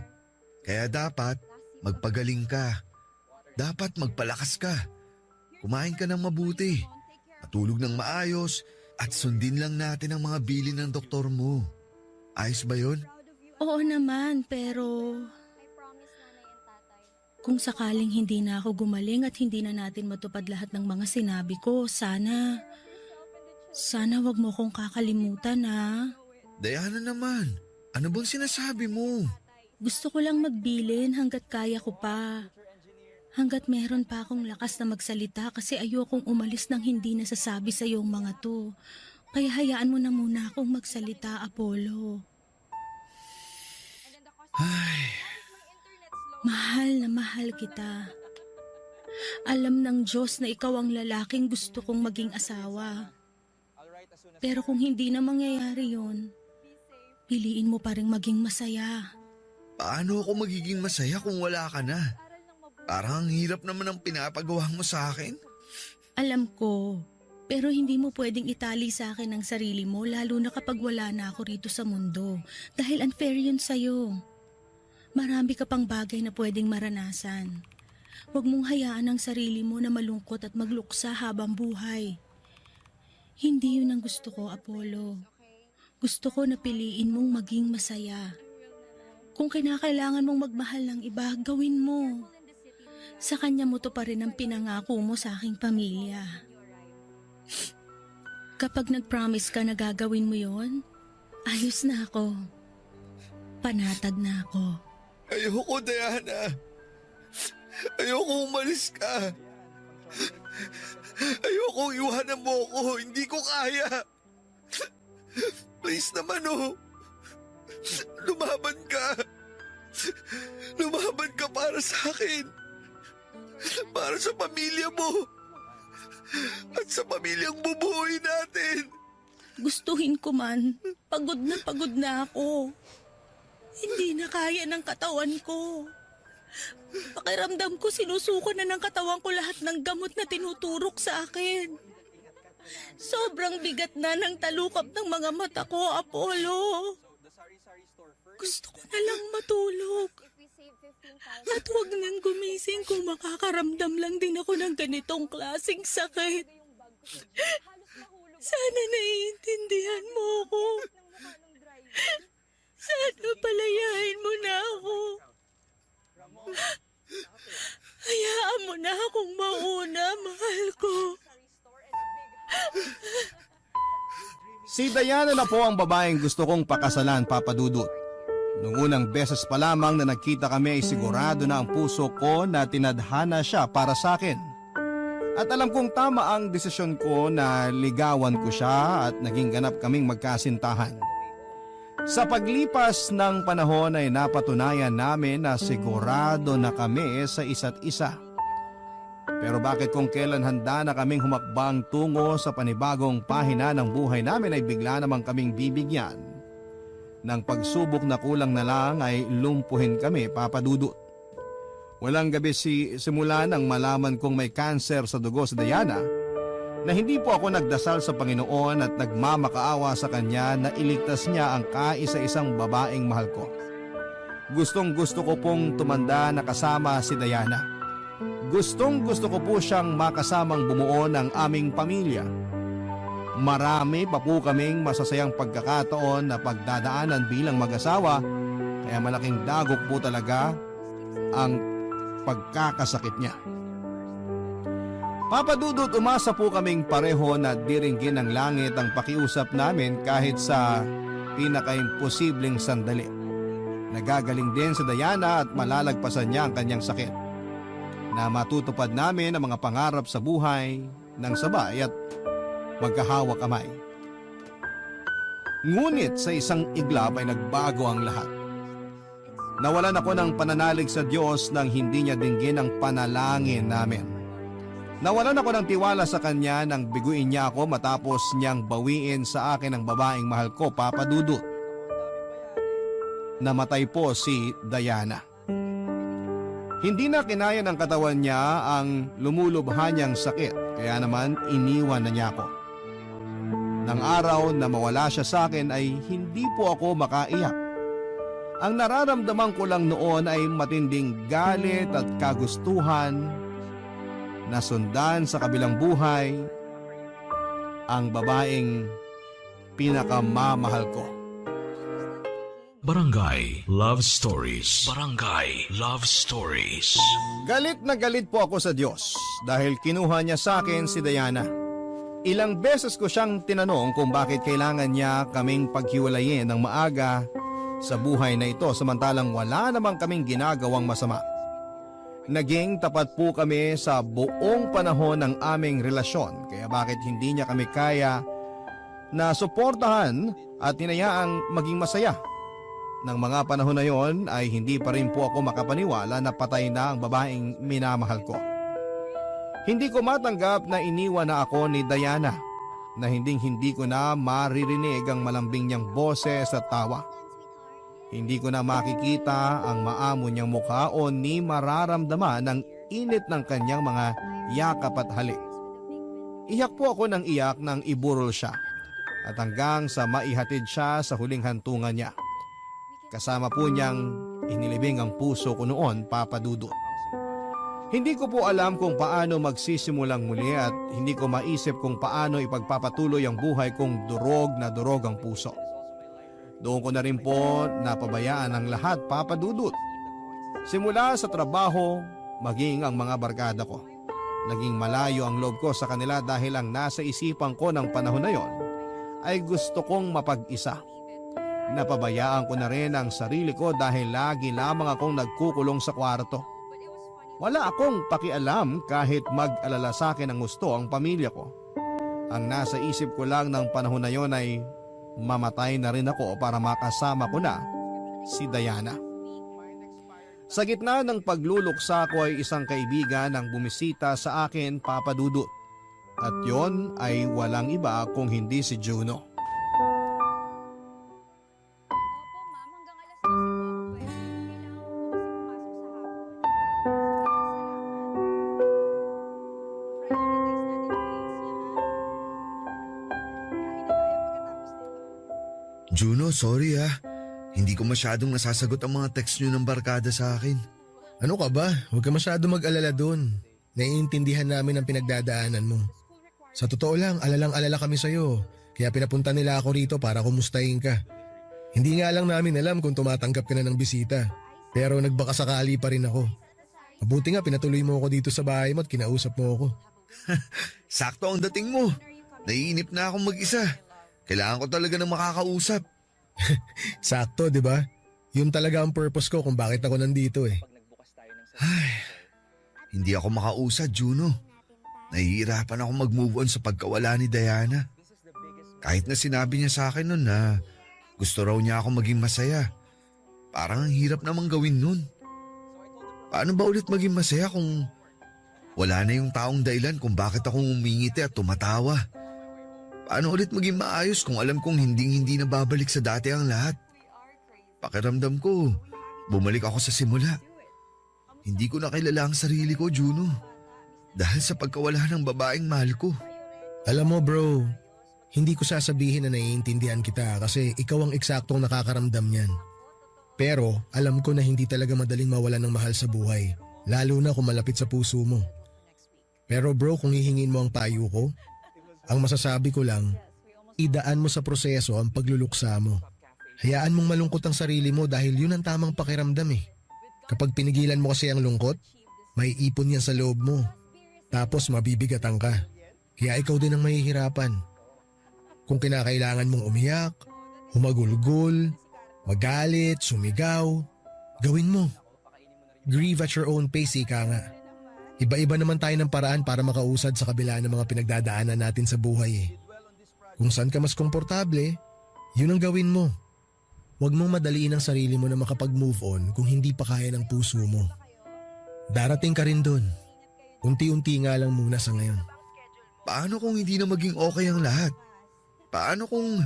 Kaya dapat magpagaling ka. Dapat magpalakas ka. Kumain ka ng mabuti. Matulog ng maayos. At sundin lang natin ang mga bilin ng doktor mo. Ayos ba yun?
Oo naman, pero kung sakaling hindi na ako gumaling at hindi na natin matupad lahat ng mga sinabi ko, sana wag mo kong kakalimutan ha.
Diana naman, ano bang sinasabi mo?
Gusto ko lang magbilin hanggat kaya ko pa. Hanggat meron pa akong lakas na magsalita kasi ayokong umalis nang hindi nasasabi sa iyong mga to. Kaya hayaan mo na muna akong magsalita, Apollo.
Ay,
Mahal na mahal kita. Alam ng Diyos na ikaw ang lalaking gusto kong maging asawa. Pero kung hindi na mangyayari yun, piliin mo pa rin maging masaya.
paano ako magiging masaya kung wala ka na? Parang ang hirap naman ang pinapagawa mo sa akin.
Alam ko, pero hindi mo pwedeng itali sa akin ang sarili mo lalo na kapag wala na ako rito sa mundo. Dahil unfair yun sa'yo. Marami ka pang bagay na pwedeng maranasan. Huwag mong hayaan ang sarili mo na malungkot at magluksa habang buhay. Hindi yun ang gusto ko, Apollo. Gusto ko na piliin mong maging masaya. Kung kinakailangan mong magmahal ng iba, gawin mo. Sa kanya mo to pa rin ang pinangako mo sa aking pamilya. Kapag nag-promise ka na gagawin mo yon, ayos na ako. Panatag na ako.
Ayoko, Diana. Ayoko umalis ka. Ayoko iwanan mo ako. Hindi ko kaya. Please naman, oh. Lumaban ka. Lumaban ka para sa akin. Para sa pamilya mo. At sa pamilyang bubuhay natin.
Gustuhin ko man, pagod na ako. Hindi na kaya ng katawan ko. Pakiramdam ko sinusuko na ng katawan ko lahat ng gamot na tinuturok sa akin. Sobrang bigat na ng talukap ng mga mata ko, Apollo. Gusto ko na lang matulog. At huwag nang gumising kung makakaramdam lang din ako ng ganitong klaseng sakit. Sana naiintindihan mo ako. Sana palayain mo na ako. Hayaan mo na akong mauna, mahal ko.
Si Diana na po ang babaeng gusto kong pakasalan, Papa Dudut. Noong unang beses pa lamang na nagkita kami ay sigurado na ang puso ko na tinadhana siya para sa akin. At alam kong tama ang desisyon ko na ligawan ko siya at naging ganap kaming magkasintahan. Sa paglipas ng panahon ay napatunayan namin na sigurado na kami sa isa't isa. Pero bakit kung kailan handa na kaming humakbang tungo sa panibagong pahina ng buhay namin ay bigla namang kaming bibigyan ng pagsubok na kulang na lang ay lumpuhin kami, Papa Dudut. Walang gabi simula nang malaman kong may cancer sa dugo si Diana na hindi po ako nagdasal sa Panginoon at nagmamakaawa sa Kanya na iligtas niya ang kaisa-isang babaeng mahal ko. Gustong gusto ko pong tumanda na kasama si Diana. Gustong gusto ko po siyang makasamang bumuo ng aming pamilya. Marami pa po kaming masasayang pagkakataon na pagdadaanan bilang mag-asawa, kaya malaking dagok po talaga ang pagkakasakit niya. Papa Dudut, umasa po kaming pareho na diringgin ng langit ang pakiusap namin kahit sa pinaka-imposibleng sandali. Nagagaling din si Diana at malalagpasan niya ang kanyang sakit. Na matutupad namin ang mga pangarap sa buhay ng sabay at magkahawak kamay. Ngunit sa isang iglap ay nagbago ang lahat. Nawalan ako ng pananalig sa Diyos nang hindi niya dinggin ang panalangin namin. Nawalan ako ng tiwala sa Kanya nang biguin niya ako matapos niyang bawiin sa akin ang babaeng mahal ko, Papa Dudut. Namatay po si Diana. Hindi na kinaya ng katawan niya ang lumulubha niyang sakit, kaya naman iniwan na niya ako. Nang araw na mawala siya sa akin ay hindi po ako makaiyak. Ang nararamdaman ko lang noon ay matinding galit at kagustuhan nasundan sa kabilang buhay ang babaeng pinakamamahal ko.
Barangay Love Stories. Barangay Love Stories.
Galit na galit po ako sa Diyos dahil kinuha niya sa akin si Diana. Ilang beses ko siyang tinanong kung bakit kailangan niya kaming paghiwalayin ng maaga sa buhay na ito samantalang wala namang kaming ginagawang masama. Naging tapat po kami sa buong panahon ng aming relasyon kaya bakit hindi niya kami kaya na suportahan at hinayaang maging masaya. Nang mga panahon na yon ay hindi pa rin po ako makapaniwala na patay na ang babaeng minamahal ko. Hindi ko matanggap na iniwan na ako ni Diana na hindi ko na maririnig ang malambing niyang boses at tawa. Hindi ko na makikita ang maamo niyang mukha o ni mararamdaman ang init ng kanyang mga yakap at halik. Iyak po ako ng iyak nang iburol siya at hanggang sa maihatid siya sa huling hantungan niya. Kasama po niyang inilibing ang puso ko noon, Papa Dudut. Hindi ko po alam kung paano magsisimulang muli at hindi ko maisip kung paano ipagpapatuloy ang buhay kong durog na durog ang puso. Doon ko na rin po napabayaan ang lahat, Papa Dudut. Simula sa trabaho, maging ang mga barkada ko. Naging malayo ang loob ko sa kanila dahil ang nasa isipan ko ng panahon na yon ay gusto kong mapag-isa. Napabayaan ko na rin ang sarili ko dahil lagi lamang akong nagkukulong sa kwarto. Wala akong pakialam kahit mag-alala sa akin ang gusto ang pamilya ko. Ang nasa isip ko lang ng panahon na yon ay mamatay na rin ako para makasama ko na si Diana. Sa gitna ng pagluluksa ko ay isang kaibigan ang bumisita sa akin, Papa Dudut. At yon ay walang iba kung hindi si Juno.
Juno, sorry ah. Hindi ko masyadong nasasagot ang mga text nyo ng barkada sa akin.
Ano ka ba? Huwag ka masyado mag-alala dun. Naiintindihan namin ang pinagdadaanan mo. Sa totoo lang, alalang-alala kami sa'yo. Kaya pinapunta nila ako rito para kumustahin ka. Hindi nga lang namin alam kung tumatanggap ka na ng bisita. Pero nagbakasakali pa rin ako. Mabuti nga pinatuloy mo ako dito sa bahay mo at kinausap mo ako.
Sakto ang dating mo. Naiinip na akong mag-isa. Kailangan ko talaga ng makakausap.
Sakto, di ba? Yun talaga ang purpose ko kung bakit ako nandito eh.
Hindi ako makausad, Juno. Nahihirapan ako mag-move on sa pagkawala ni Diana. Kahit na sinabi niya sa akin nun na gusto raw niya ako maging masaya. Parang ang hirap namang gawin nun. Paano ba ulit maging masaya kung wala na yung taong dahilan kung bakit ako umingiti at tumatawa? Paano ulit maging maayos kung alam kong hindi na babalik sa dati ang lahat? Pakiramdam ko, bumalik ako sa simula. Hindi ko na kilala ang sarili ko, Juno. Dahil sa pagkawala ng babaeng mahal ko.
Alam mo bro, hindi ko sasabihin na naiintindihan kita kasi ikaw ang eksaktong nakakaramdam niyan. Pero alam ko na hindi talaga madaling mawalan ng mahal sa buhay, lalo na kung malapit sa puso mo. Pero bro, kung hihingin mo ang payo ko, ang masasabi ko lang, idaan mo sa proseso ang pagluluksa mo. Hayaan mong malungkot ang sarili mo dahil yun ang tamang pakiramdam eh. Kapag pinigilan mo kasi ang lungkot, may ipon yan sa loob mo. Tapos mabibigatan ka. Kaya ikaw din ang mahihirapan. Kung kinakailangan mong umiyak, humagulgol, magalit, sumigaw, gawin mo. Grieve at your own pace, ika nga. Iba-iba naman tayo ng paraan para makausad sa kabila ng mga pinagdadaanan natin sa buhay eh. Kung saan ka mas komportable, yun ang gawin mo. Huwag mong madaliin ang sarili mo na makapag-move on kung hindi pa kaya ng puso mo. Darating ka rin dun. Unti-unti nga lang muna sa ngayon.
Paano kung hindi na maging okay ang lahat? Paano kung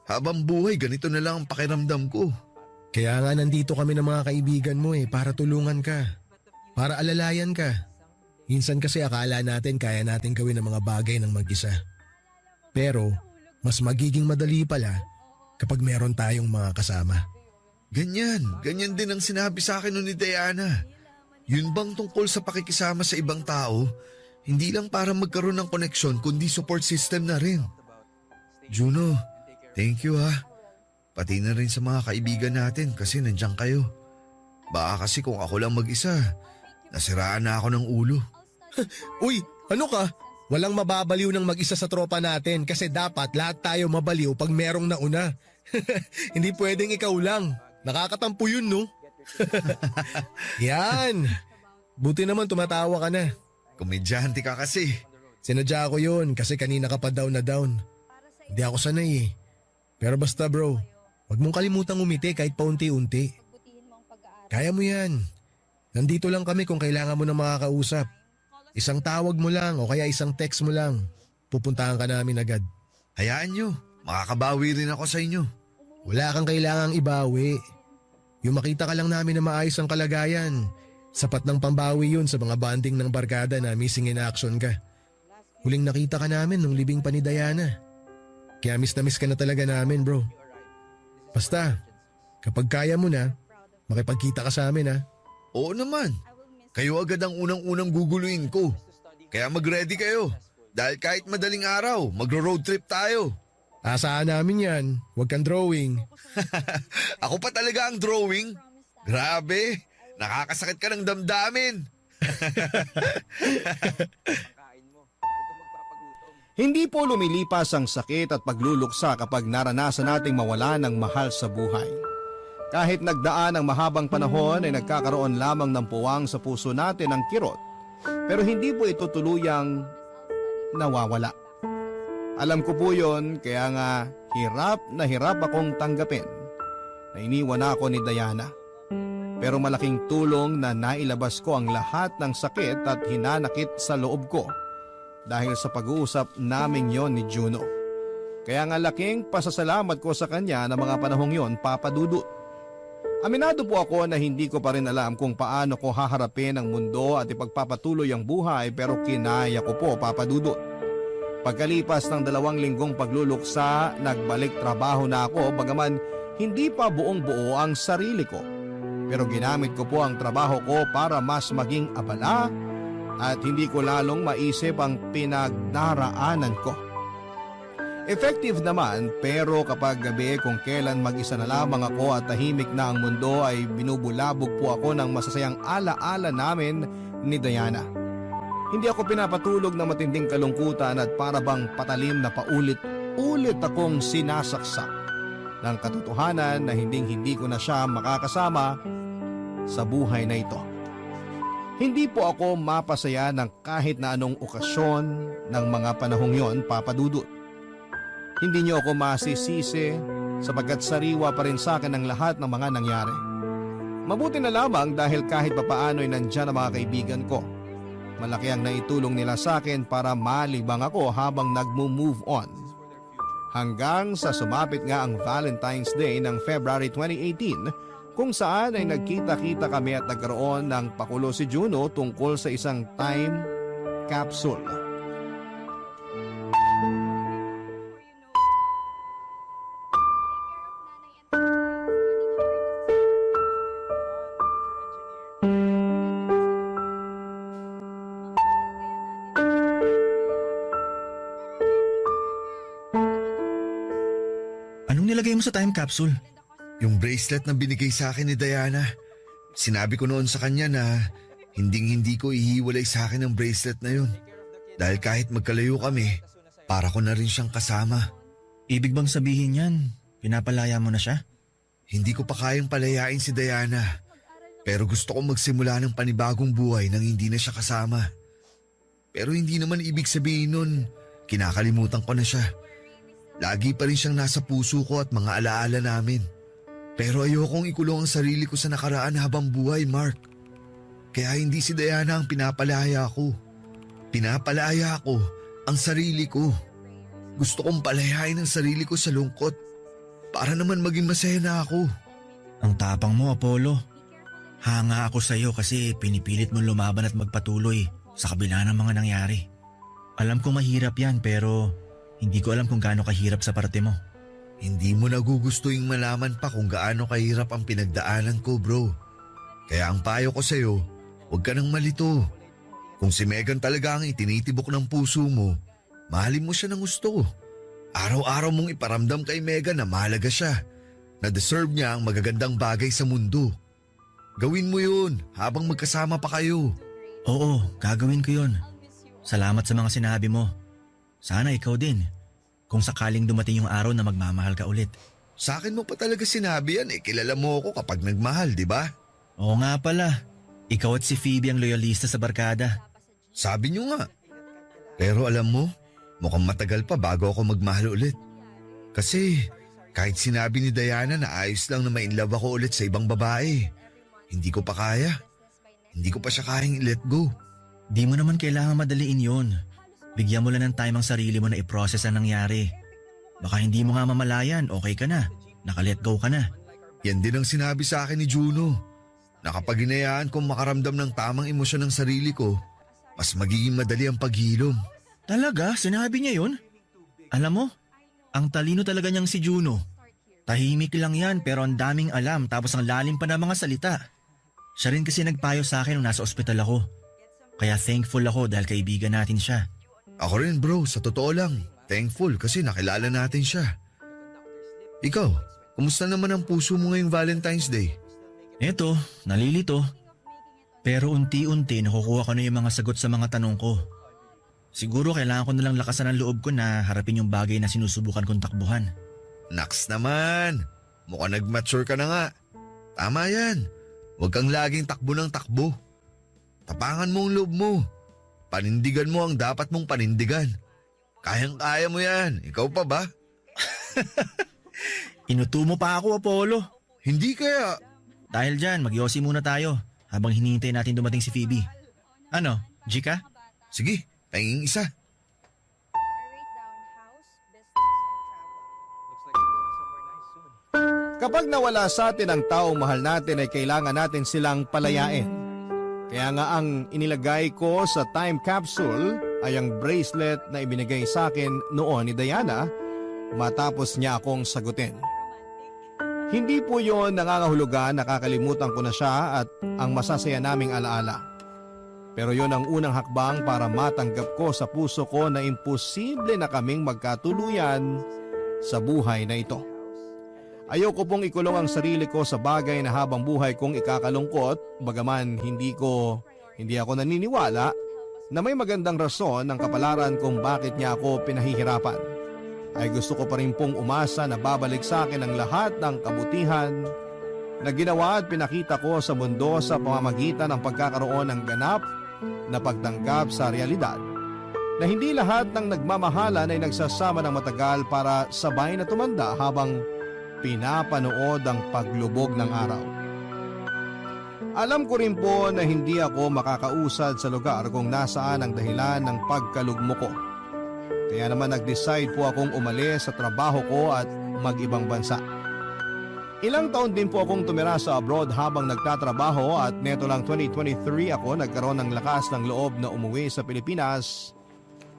habang buhay ganito na lang ang pakiramdam ko?
Kaya nga nandito kami ng mga kaibigan mo eh para tulungan ka. Para alalayan ka. Minsan kasi akala natin kaya natin gawin ang mga bagay ng mag-isa. Pero mas magiging madali pala kapag meron tayong mga kasama.
Ganyan din ang sinabi sa akin nun ni Diana. Yun bang tungkol sa pakikisama sa ibang tao, Hindi lang para magkaroon ng koneksyon kundi support system na rin. Juno, thank you ha. Pati na rin sa mga kaibigan natin kasi nandiyan kayo. Baka kasi kung ako lang mag-isa, nasiraan na ako ng ulo.
Uy, ano ka? Walang mababaliw ng mag-isa sa tropa natin kasi dapat lahat tayo mabaliw pag merong nauna. Hindi pwedeng ikaw lang. Nakakatampo yun, no? Yan. Buti naman tumatawa ka na.
Komedyante ka kasi.
Sinadya ko yun kasi kanina ka pa down na down. Hindi ako sanay eh. Pero basta bro, huwag mong kalimutang umiti kahit paunti-unti. Kaya mo yan. Nandito lang kami kung kailangan mo na makakausap. Isang tawag mo lang o kaya isang text mo lang. Pupuntahan ka namin agad.
Hayaan nyo, makakabawi rin ako sa inyo.
Wala kang kailangang ibawi. Yung makita ka lang namin na maayos ang kalagayan. Sapat ng pambawi yun sa mga banding ng barkada na missing in action ka. Huling nakita ka namin nung libing pa ni Diana. Kaya miss na miss ka na talaga namin bro. Basta, kapag kaya mo na, makipagkita ka sa amin ha.
Oo naman. Kayo agad ang unang-unang guguluin ko. Kaya mag-ready kayo. Dahil kahit madaling araw, magro-road trip tayo.
Asahan namin yan. Huwag kang drawing.
Ako pa talaga ang drawing. Grabe, nakakasakit ka ng damdamin.
Hindi po lumilipas ang sakit at pagluluksa kapag naranasan nating mawala ng mahal sa buhay. Kahit nagdaan ang mahabang panahon ay nagkakaroon lamang ng puwang sa puso natin ang kirot, pero hindi po ito tuluyang nawawala. Alam ko po yun, kaya nga hirap akong tanggapin na iniwan ako ni Diana. Pero malaking tulong na nailabas ko ang lahat ng sakit at hinanakit sa loob ko dahil sa pag-uusap naming yon ni Juno. Kaya nga laking pasasalamat ko sa kanya na mga panahong yon, Papa Dudut. Aminado po ako na hindi ko pa rin alam kung paano ko haharapin ang mundo at ipagpapatuloy ang buhay, pero kinaya ko po, Papa Dudut. Pagkalipas ng 2 linggong pagluluksa, nagbalik trabaho na ako bagaman hindi pa buong buo ang sarili ko. Pero ginamit ko po ang trabaho ko para mas maging abala at hindi ko lalong maisip ang pinagdaraanan ko. Effective naman, pero kapag gabi kung kailan mag-isa na lamang ako at tahimik na ang mundo ay binubulabog po ako ng masasayang alaala namin ni Diana. Hindi ako pinapatulog ng matinding kalungkutan at para bang patalim na paulit-ulit akong sinasaksak ng katotohanan na hindi ko na siya makakasama sa buhay na ito. Hindi po ako mapasaya ng kahit na anong okasyon ng mga panahong yon, Papa Dudut. Hindi niyo ako masisisi sapagkat sariwa pa rin sa akin ang lahat ng mga nangyari. Mabuti na lamang dahil kahit papaano ay nandyan ang mga kaibigan ko. Malaki ang naitulong nila sa akin para malibang ako habang nagmo-move on. Hanggang sa sumapit nga ang Valentine's Day ng February 2018 kung saan ay nagkita-kita kami at nagkaroon ng pakulo si Juno tungkol sa isang time capsule.
Anong nilagay mo sa time capsule?
Yung bracelet na binigay sa akin ni Diana. Sinabi ko noon sa kanya na hindi ko ihiwalay sa akin ang bracelet na yun. Dahil kahit magkalayo kami, para ko na rin siyang kasama.
Ibig bang sabihin yan, pinapalaya mo na siya?
Hindi ko pa kayang palayain si Diana. Pero gusto kong magsimula ng panibagong buhay nang hindi na siya kasama. Pero hindi naman ibig sabihin nun, kinakalimutan ko na siya. Lagi pa rin siyang nasa puso ko at mga alaala namin. Pero ayokong ikulong ang sarili ko sa nakaraan habang buhay, Mark. Kaya hindi si Diana ang pinapalaya ko. Pinapalaya ko ang sarili ko. Gusto kong palayain ang sarili ko sa lungkot para naman maging masaya na ako.
Ang tapang mo, Apollo. Hanga ako sa iyo kasi pinipilit mong lumaban at magpatuloy sa kabila ng mga nangyari. Alam ko mahirap yan pero hindi ko alam kung gaano kahirap sa parte mo.
Hindi mo nagugustuhin malaman pa kung gaano kahirap ang pinagdaanan ko, bro. Kaya ang payo ko sa'yo, huwag ka nang malito. Kung si Megan talaga ang itinitibok ng puso mo, mahalin mo siya ng gusto. Araw-araw mong iparamdam kay Megan na mahalaga siya, na deserve niya ang magagandang bagay sa mundo. Gawin mo yun habang magkasama pa kayo.
Oo, gagawin ko yun. Salamat sa mga sinabi mo. Sana ikaw din. Kung sakaling dumating yung araw na magmamahal ka ulit.
Sa akin mo pa talaga sinabi yan, kilala mo ako kapag nagmahal, di ba?
Oo nga pala. Ikaw at si Phoebe ang loyalista sa barkada.
Sabi niyo nga. Pero alam mo, mukhang matagal pa bago ako magmahal ulit. Kasi kahit sinabi ni Diana na ayos lang na ma-inlove ako ulit sa ibang babae, hindi ko pa kaya. Hindi ko pa siya kayang i-let go.
Di mo naman kailangan madaliin yun. Bigyan mo lang ng time ang sarili mo na i-process ang nangyari. Baka hindi mo nga mamalayan, okay ka na. Naka-let go ka na.
Yan din ang sinabi sa akin ni Juno. Na kapag hinayaan kong makaramdam ng tamang emosyon ng sarili ko, mas magiging madali ang paghilom.
Talaga? Sinabi niya yun? Alam mo, ang talino talaga niyang si Juno. Tahimik lang yan pero ang daming alam tapos ang lalim pa ng mga salita. Siya rin kasi nagpayo sa akin nung nasa ospital ako. Kaya thankful ako dahil kaibigan natin siya.
Ako rin bro, sa totoo lang. Thankful kasi nakilala natin siya. Ikaw, kumusta naman ang puso mo ngayong Valentine's Day?
Eto, nalilito. Pero unti-unti nakukuha ko na yung mga sagot sa mga tanong ko. Siguro kailangan ko nalang lakasan ang loob ko na harapin yung bagay na sinusubukan kong takbuhan.
Naks naman, mukhang nag-mature ka na nga. Tama yan, huwag kang laging takbo ng takbo. Tapangan mo ang loob mo. Panindigan mo ang dapat mong panindigan. Kayang-kaya mo yan, ikaw pa ba?
Inuto mo pa ako, Apollo.
Hindi kaya.
Dahil dyan, magyosi muna tayo habang hinihintay natin dumating si Phoebe. Ano, Jika?
Sige, tanging isa.
Kapag nawala sa atin ang taong mahal natin ay kailangan natin silang palayain. Kaya nga ang inilagay ko sa time capsule ay ang bracelet na ibinigay sa akin noon ni Diana matapos niya akong sagutin. Hindi po yon nangangahulugan, nakakalimutan ko na siya at ang masasaya naming alaala. Pero yon ang unang hakbang para matanggap ko sa puso ko na imposible na kaming magkatuluyan sa buhay na ito. Ayoko pong ikulong ang sarili ko sa bagay na habang buhay kong ikakalungkot, bagaman hindi ako naniniwala na may magandang rason ng kapalaran kung bakit niya ako pinahihirapan. Ay gusto ko pa rin pong umasa na babalik sa akin ang lahat ng kabutihan na ginawa at pinakita ko sa mundo sa pamamagitan ng pagkakaroon ng ganap na pagtanggap sa realidad. Na hindi lahat ng nagmamahalan ay nagsasama ng matagal para sabay na tumanda habang pinapanood ang paglubog ng araw. Alam ko rin po na hindi ako makakausad sa lugar kung nasaan ang dahilan ng pagkalugmo ko. Kaya naman nag-decide po akong umalis sa trabaho ko at mag-ibang bansa. Ilang taon din po akong tumira sa abroad habang nagtatrabaho at neto lang 2023 ako nagkaroon ng lakas ng loob na umuwi sa Pilipinas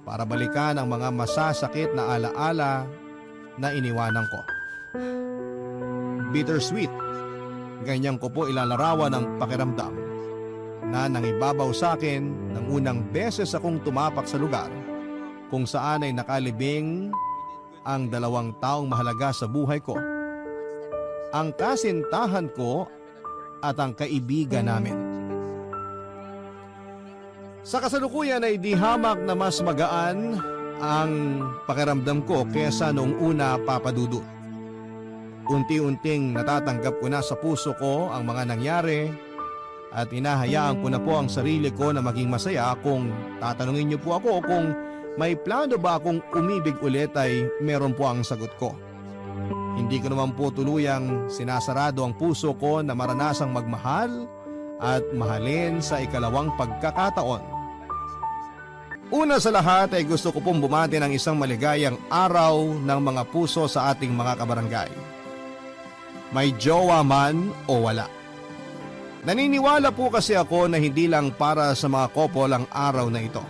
para balikan ang mga masasakit na alaala na iniwanan ko. Bittersweet, ganyan ko po ilalarawan ang pakiramdam na nangibabaw sa akin ng unang beses akong tumapak sa lugar kung saan ay nakalibing ang dalawang taong mahalaga sa buhay ko. Ang kasintahan ko at ang kaibigan namin. Sa kasalukuyan ay di hamak na mas magaan ang pakiramdam ko kesa noong una, Papa Dudut. Unti-unting natatanggap ko na sa puso ko ang mga nangyari at inahayaan ko na po ang sarili ko na maging masaya. Kung tatanungin niyo po ako kung may plano ba akong umibig ulit ay meron po ang sagot ko. Hindi ko naman po tuluyang sinasarado ang puso ko na maranasang magmahal at mahalin sa ikalawang pagkakataon. Una sa lahat ay gusto ko pong bumati ng isang maligayang araw ng mga puso sa ating mga kabarangay. May jowa man o wala. Naniniwala po kasi ako na hindi lang para sa mga couple ang araw na ito.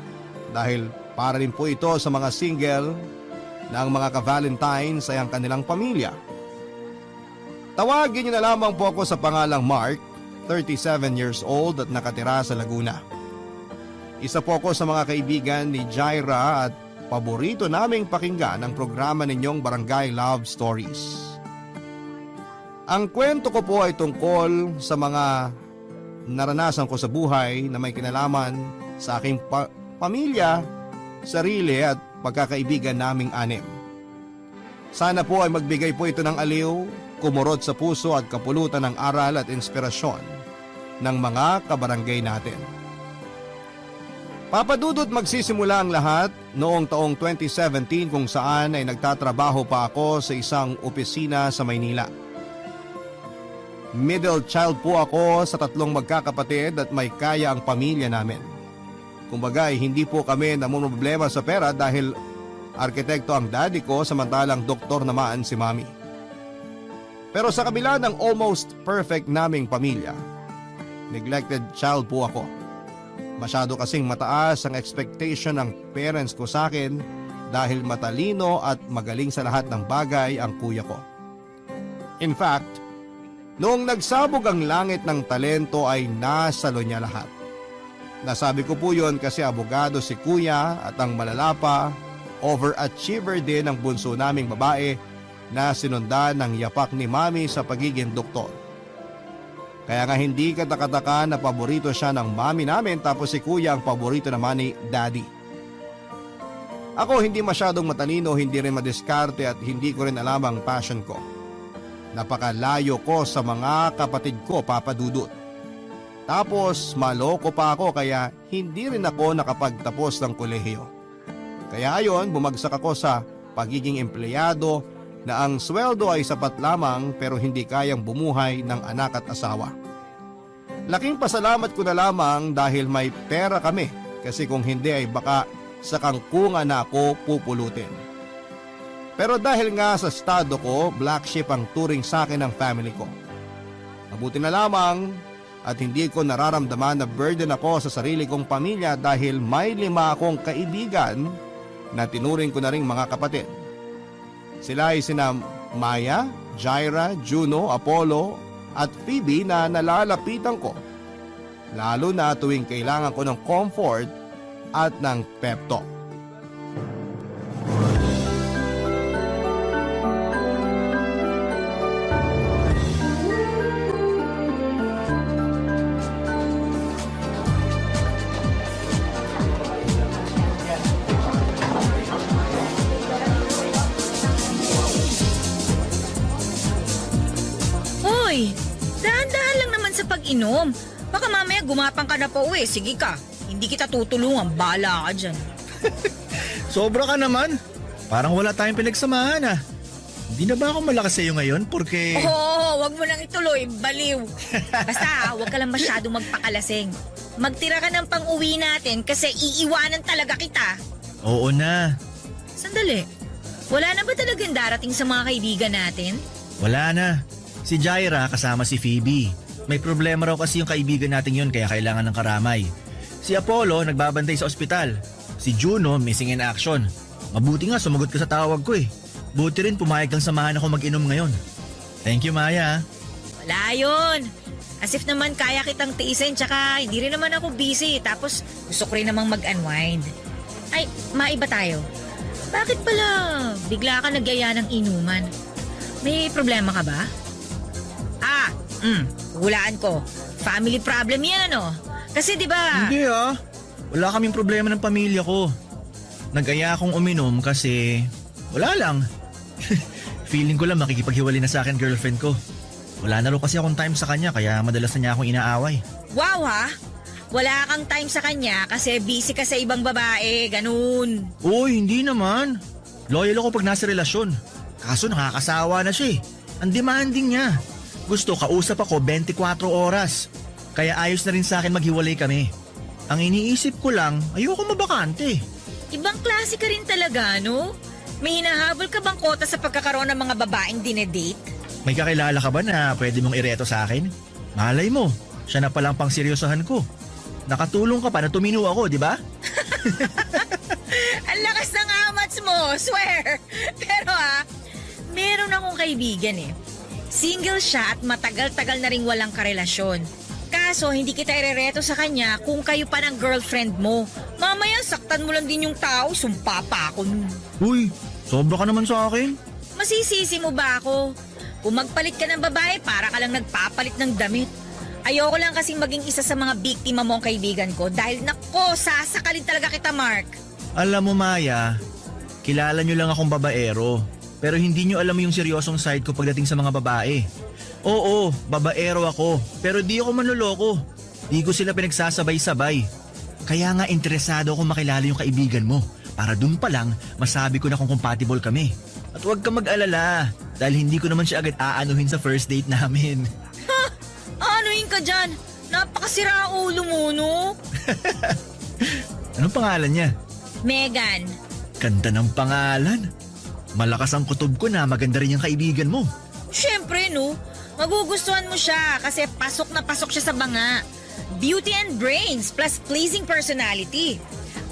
Dahil para rin po ito sa mga single na ang mga ka-Valentines ay ang kanilang pamilya. Tawagin niyo na lamang po ako sa pangalang Mark, 37 years old at nakatira sa Laguna. Isa po ako sa mga kaibigan ni Jaira at paborito naming pakinggan ang programa ninyong Barangay Love Stories. Ang kwento ko po ay tungkol sa mga naranasan ko sa buhay na may kinalaman sa aking pamilya, sarili at pagkakaibigan naming anim. Sana po ay magbigay po ito ng aliw, kumurot sa puso at kapulutan ng aral at inspirasyon ng mga kabarangay natin. Papadudot magsisimula ang lahat noong taong 2017 kung saan ay nagtatrabaho pa ako sa isang opisina sa Maynila. Middle child po ako sa 3 magkakapatid at may kaya ang pamilya namin. Kumbaga hindi po kami namumroblema sa pera dahil arkitekto ang daddy ko samantalang doktor naman si mami. Pero sa kabila ng almost perfect naming pamilya, neglected child po ako. Masyado kasing mataas ang expectation ng parents ko sa akin dahil matalino at magaling sa lahat ng bagay ang kuya ko. In fact, noong nagsabog ang langit ng talento ay nasalo niya lahat. Nasabi ko po yun kasi abogado si kuya at ang malala pa, overachiever din ang bunso naming babae na sinundan ng yapak ni mami sa pagiging doktor. Kaya nga hindi katakataka na paborito siya ng mami namin tapos si kuya ang paborito naman ni daddy. Ako hindi masyadong matalino, hindi rin madiskarte at hindi ko rin alam ang passion ko. Napakalayo ko sa mga kapatid ko, Papa Dudut. Tapos maloko pa ako kaya hindi rin ako nakapagtapos ng kolehiyo. Kaya ayon, bumagsak ako sa pagiging empleyado na ang sweldo ay sapat lamang pero hindi kayang bumuhay ng anak at asawa. Laking pasalamat ko na lamang dahil may pera kami kasi kung hindi ay baka sa kangkungan na ako pupulutin. Pero dahil nga sa estado ko, black sheep ang turing sa akin ng family ko. Mabuti na lamang at hindi ko nararamdaman na burden ako sa sarili kong pamilya dahil may 5 akong kaibigan na tinuring ko na ring mga kapatid. Sila ay sina Maya, Jaira, Juno, Apollo at Phoebe na nalalapitan ko. Lalo na tuwing kailangan ko ng comfort at ng pep talk.
Hoy, dahan-dahan lang naman sa pag-inom. Baka mamaya gumapang ka na pa uwi. Sige ka, hindi kita tutulungan. Bahala ka dyan.
Sobra ka naman. Parang wala tayong pinagsamahan ah. Hindi na ba ako malakas sa'yo ngayon porque...
Oo, wag mo nang ituloy. Baliw. Basta, wag ka lang masyadong magpakalasing. Magtira ka ng pang-uwi natin kasi iiwanan talaga kita.
Oo na.
Sandali. Wala na ba talagang darating sa mga kaibigan natin?
Wala na. Si Jaira kasama si Phoebe. May problema raw kasi yung kaibigan natin yun kaya kailangan ng karamay. Si Apollo nagbabantay sa ospital. Si Juno missing in action. Mabuti nga sumagot ka sa tawag ko eh. Buti rin pumayag kang samahan ako mag-inom ngayon. Thank you, Maya.
Wala yun. As if naman kaya kitang tiisin tsaka hindi rin naman ako busy. Tapos gusto ko rin namang mag-unwind. Ay, maiba tayo. Bakit pala bigla ka nagyaya ng inuman? May problema ka ba? Hulaan ko. Family problem yan, oh. Kasi di ba?
Hindi ah. Wala kaming problema ng pamilya ko. Nag-aya akong uminom kasi wala lang. Feeling ko lang makikipaghiwalay na sa akin girlfriend ko. Wala na rin kasi akong time sa kanya kaya madalas na niya akong inaaway.
Wow ha? Wala kang time sa kanya kasi busy ka sa ibang babae, ganun.
Uy, hindi naman. Loyal ako pag nasa relasyon. Kaso nakakasawa na siya eh. Ang demanding niya. Gusto kausap ako 24 oras. Kaya ayos na rin sa akin maghiwalay kami. Ang iniisip ko lang, ayoko mabakante.
Ibang klase ka rin talaga, no? May hinahabol ka bang kota sa pagkakaroon ng mga babaeng dinedate?
May kakilala ka ba na pwede mong ireto sa akin? Malay mo, siya na palang pang seryosohan ko. Nakatulong ka pa na tumino ako, di ba?
Ang lakas ng amats mo, swear! Pero meron akong kaibigan eh. Single siya at matagal-tagal na ring walang karelasyon. Kaso hindi kita irereto sa kanya kung kayo pa ng girlfriend mo. Mamaya saktan mo lang din yung tao, sumpa pa ako nun.
Uy, sobra ka naman sa akin.
Masisisi mo ba ako? Kung magpalit ka ng babae, para ka lang nagpapalit ng damit. Ayoko lang kasing maging isa sa mga biktima mo ang kaibigan ko dahil nako, sasakalin talaga kita, Mark.
Alam mo Maya, kilala nyo lang akong babaero. Pero hindi nyo alam yung seryosong side ko pagdating sa mga babae. Oo, babaero ako. Pero di ako manloloko. Di ko sila pinagsasabay-sabay. Kaya nga interesado akong makilala yung kaibigan mo. Para dun pa lang, masabi ko na kung compatible kami. At huwag ka mag-alala. Dahil hindi ko naman siya agad aanuhin sa first date namin.
Anuhin ka dyan? Napakasira ulo mo, no?
Anong pangalan niya?
Megan.
Ganda ng pangalan. Malakas ang kutob ko na maganda rin yung kaibigan mo.
Siyempre, no? Magugustuhan mo siya kasi pasok na pasok siya sa banga. Beauty and brains plus pleasing personality.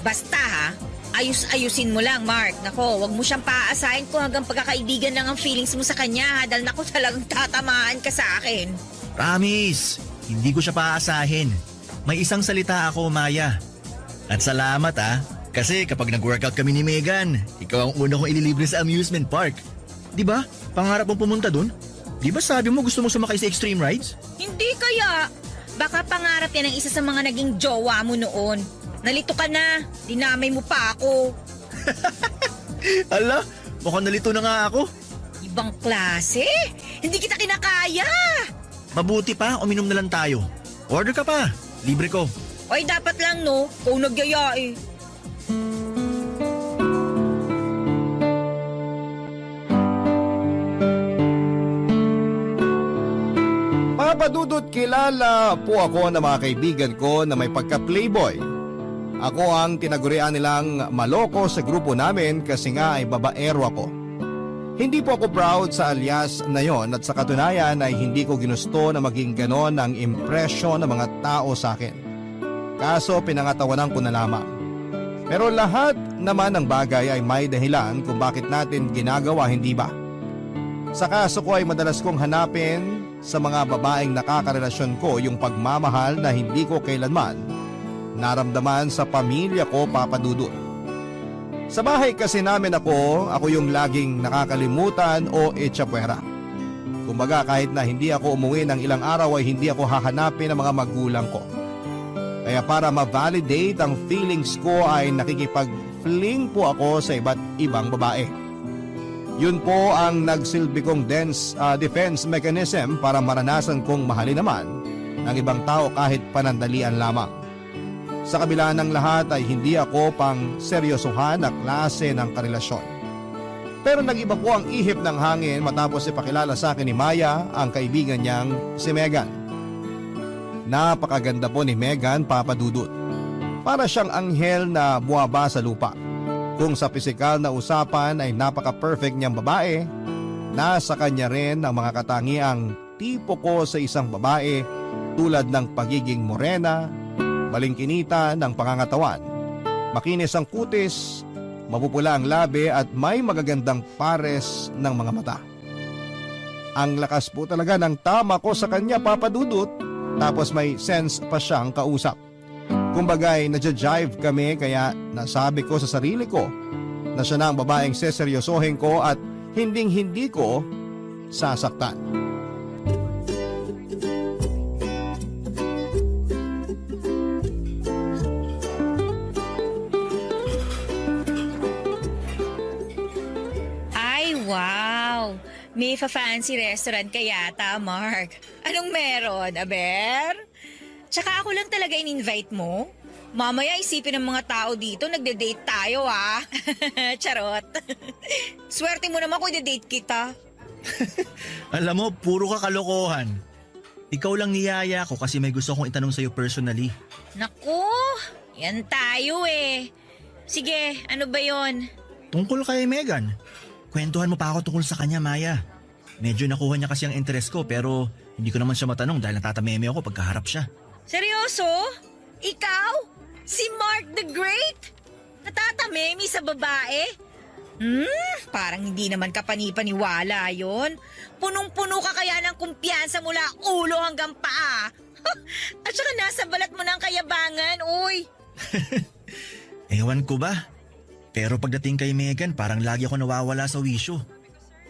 Basta ha, ayus-ayusin mo lang, Mark. Nako, wag mo siyang paaasahin kung hanggang pagkakaibigan lang ang feelings mo sa kanya ha, dahil nako talagang tatamaan ka sa akin.
Promise, hindi ko siya paaasahin. May isang salita ako, Maya. At salamat kasi kapag nag-workout kami ni Megan, ikaw ang una kong ililibre sa amusement park. Di ba? Pangarap mong pumunta dun? Di ba sabi mo gusto mong sumakay sa extreme rides?
Hindi kaya. Baka pangarap yan ang isa sa mga naging jowa mo noon. Nalito ka na, dinamay mo pa ako.
Ala, mukhang nalito na nga ako.
Ibang klase? Hindi kita kinakaya.
Mabuti pa, uminom na lang tayo. Order ka pa, libre ko.
Oy, dapat lang no, kung nagyaya eh.
Papadudot, kilala po ako ng mga kaibigan ko na may pagka-playboy. Ako ang tinagurian nilang maloko sa grupo namin kasi nga ay babaero ako. Hindi po ako proud sa alias na yon at sa katunayan ay hindi ko ginusto na maging ganon ang impresyon ng mga tao sa akin. Kaso pinangatawanan ko na lamang. Pero lahat naman ng bagay ay may dahilan kung bakit natin ginagawa, hindi ba? Sa kaso ko ay madalas kong hanapin sa mga babaeng nakakarelasyon ko yung pagmamahal na hindi ko kailanman naramdaman sa pamilya ko, Papa Dudut. Sa bahay kasi namin ako yung laging nakakalimutan o etsapwera. Kumbaga kahit na hindi ako umuwi ng ilang araw ay hindi ako hahanapin ng mga magulang ko. Kaya para ma-validate ang feelings ko ay nakikipag-fling po ako sa iba't ibang babae. Yun po ang nagsilbi kong defense mechanism para maranasan kong mahalin naman ng ibang tao kahit panandalian lamang. Sa kabila ng lahat ay hindi ako pang seryosohan na klase ng karelasyon. Pero nag-iba po ang ihip ng hangin matapos ipakilala sa akin ni Maya ang kaibigan niyang si Megan. Napakaganda po ni Megan, Papa Dudut. Para siyang anghel na buwaba sa lupa. Kung sa pisikal na usapan ay napaka-perfect niyang babae, nasa kanya rin ang mga katangiang tipo ko sa isang babae tulad ng pagiging morena, balingkinita ng pangangatawan, makinis ang kutis, mapupula ang labi at may magagandang pares ng mga mata. Ang lakas po talaga ng tama ko sa kanya, Papa Dudut, tapos may sense pa siyang kausap. Kumbagay, nadja-jive kami kaya nasabi ko sa sarili ko na siya na ang babaeng seseryosohin ko at hinding-hindi ko sasaktan.
Ay, wow! May fa-fancy restaurant ka yata, Mark. Anong meron, Aber? Tsaka ako lang talaga in-invite mo? Mamaya isipin ng mga tao dito, nagde-date tayo Charot. Swerte mo naman kung i-date kita.
Alam mo, puro ka kalokohan. Ikaw lang niyaya ko kasi may gusto kong itanong sa'yo personally.
Naku, yan tayo eh. Sige, ano ba yon?
Tungkol kay Megan. Kwentuhan mo pa ako tungkol sa kanya, Maya. Medyo nakuha niya kasi ang interest ko pero hindi ko naman siya matanong dahil natatameme ako pagkaharap siya.
Seryoso? Ikaw? Si Mark the Great? Natatamemi sa babae? Parang hindi naman kapanipaniwala yon. Punong-puno ka kaya ng kumpiyansa mula ulo hanggang paa. At saka nasa balat mo ng kayabangan, uy.
Ewan ko ba? Pero pagdating kay Megan, parang lagi ako nawawala sa wisyo.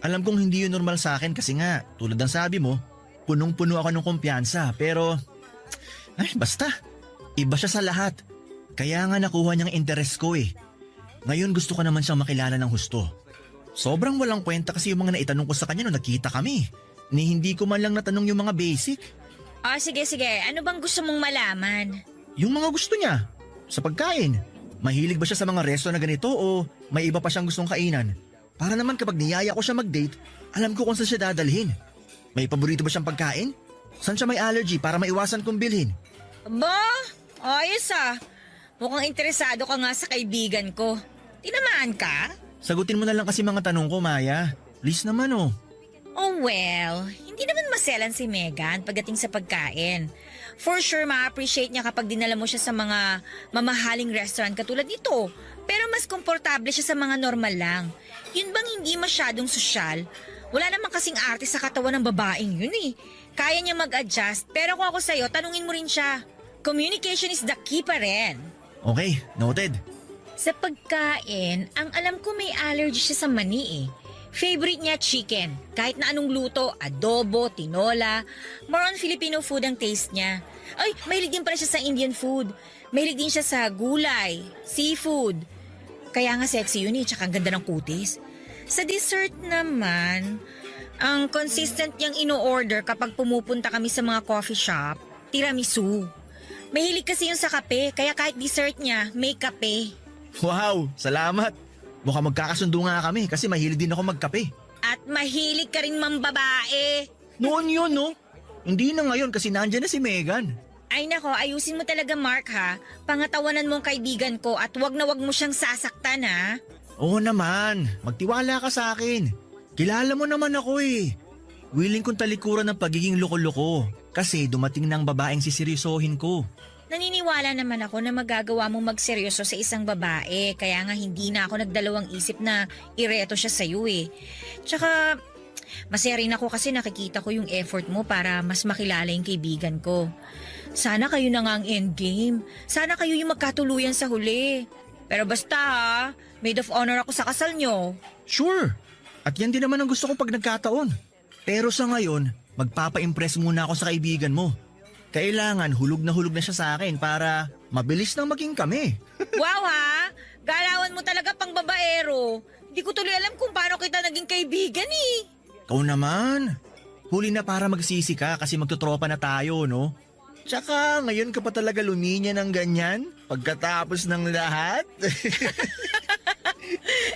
Alam kong hindi yun normal sa akin kasi nga, tulad ng sabi mo, punong-puno ako ng kumpiyansa. Pero, basta. Iba siya sa lahat. Kaya nga nakuha niyang interes ko eh. Ngayon gusto ko naman siyang makilala ng husto. Sobrang walang kwenta kasi yung mga naitanong ko sa kanya nung nagkita kami. Ni hindi ko man lang natanong yung mga basic.
Sige. Ano bang gusto mong malaman?
Yung mga gusto niya. Sa pagkain. Mahilig ba siya sa mga resto na ganito o may iba pa siyang gustong kainan? Para naman kapag niyaya ko siya mag-date, alam ko kung saan siya dadalhin. May paborito ba siyang pagkain? Saan siya may allergy para maiwasan kong bilhin?
Ba? Ayos ah. Mukhang interesado ka nga sa kaibigan ko. Tinamaan ka?
Sagutin mo na lang kasi mga tanong ko, Maya. Please naman oh.
Oh well, hindi naman maselan si Megan pagdating sa pagkain. For sure, ma-appreciate niya kapag dinala mo siya sa mga mamahaling restaurant katulad nito. Pero mas komportable siya sa mga normal lang. Yun bang hindi masyadong sosyal? Wala naman kasing arte sa katawan ng babaeng yun eh. Kaya niya mag-adjust, pero kung ako sa'yo, tanungin mo rin siya. Communication is the key pa rin.
Okay, noted.
Sa pagkain, ang alam ko may allergy siya sa mani eh. Favorite niya chicken. Kahit na anong luto, adobo, tinola. More on Filipino food ang taste niya. Ay, mahilig din pala siya sa Indian food. Mahilig din siya sa gulay, seafood. Kaya nga sexy yun eh, tsaka ang ganda ng kutis. Sa dessert naman, ang consistent niyang ino-order kapag pumupunta kami sa mga coffee shop, tiramisu. Mahilig kasi yun sa kape, kaya kahit dessert niya, may kape.
Wow, salamat. Mukhang magkakasundo nga kami kasi mahilig din ako magkape.
At mahilig ka rin mambabae.
Noon yun, no? Hindi na ngayon kasi nandyan na si Megan.
Ay nako, ayusin mo talaga Mark ha. Pangatawanan mo ang kaibigan ko at wag na wag mo siyang sasaktan ha.
Oo naman, magtiwala ka sa akin. Kilala mo naman ako eh. Willing kong talikuran ng pagiging loko-loko kasi dumating na ang babaeng siseryosohin ko.
Naniniwala naman ako na magagawa mong magseryoso sa isang babae. Kaya nga hindi na ako nagdalawang isip na ireto siya sa'yo eh. Tsaka, masaya rin ako kasi nakikita ko yung effort mo para mas makilala yung kaibigan ko. Sana kayo na nga ang endgame. Sana kayo yung magkatuluyan sa huli. Pero basta ha, maid of honor ako sa kasal nyo.
Sure, at yan din naman ang gusto ko pag nagkataon. Pero sa ngayon, magpapa-impress muna ako sa kaibigan mo. Kailangan hulog na siya sa akin para mabilis nang maging kami.
Wow ha, galawan mo talaga pang babaero. Hindi ko tuloy alam kung paano kita naging kaibigan eh.
Ikaw naman, huli na para magsisi ka kasi magtutropa na tayo, no? Tsaka ngayon ka pa talaga luminya ng ganyan pagkatapos ng lahat.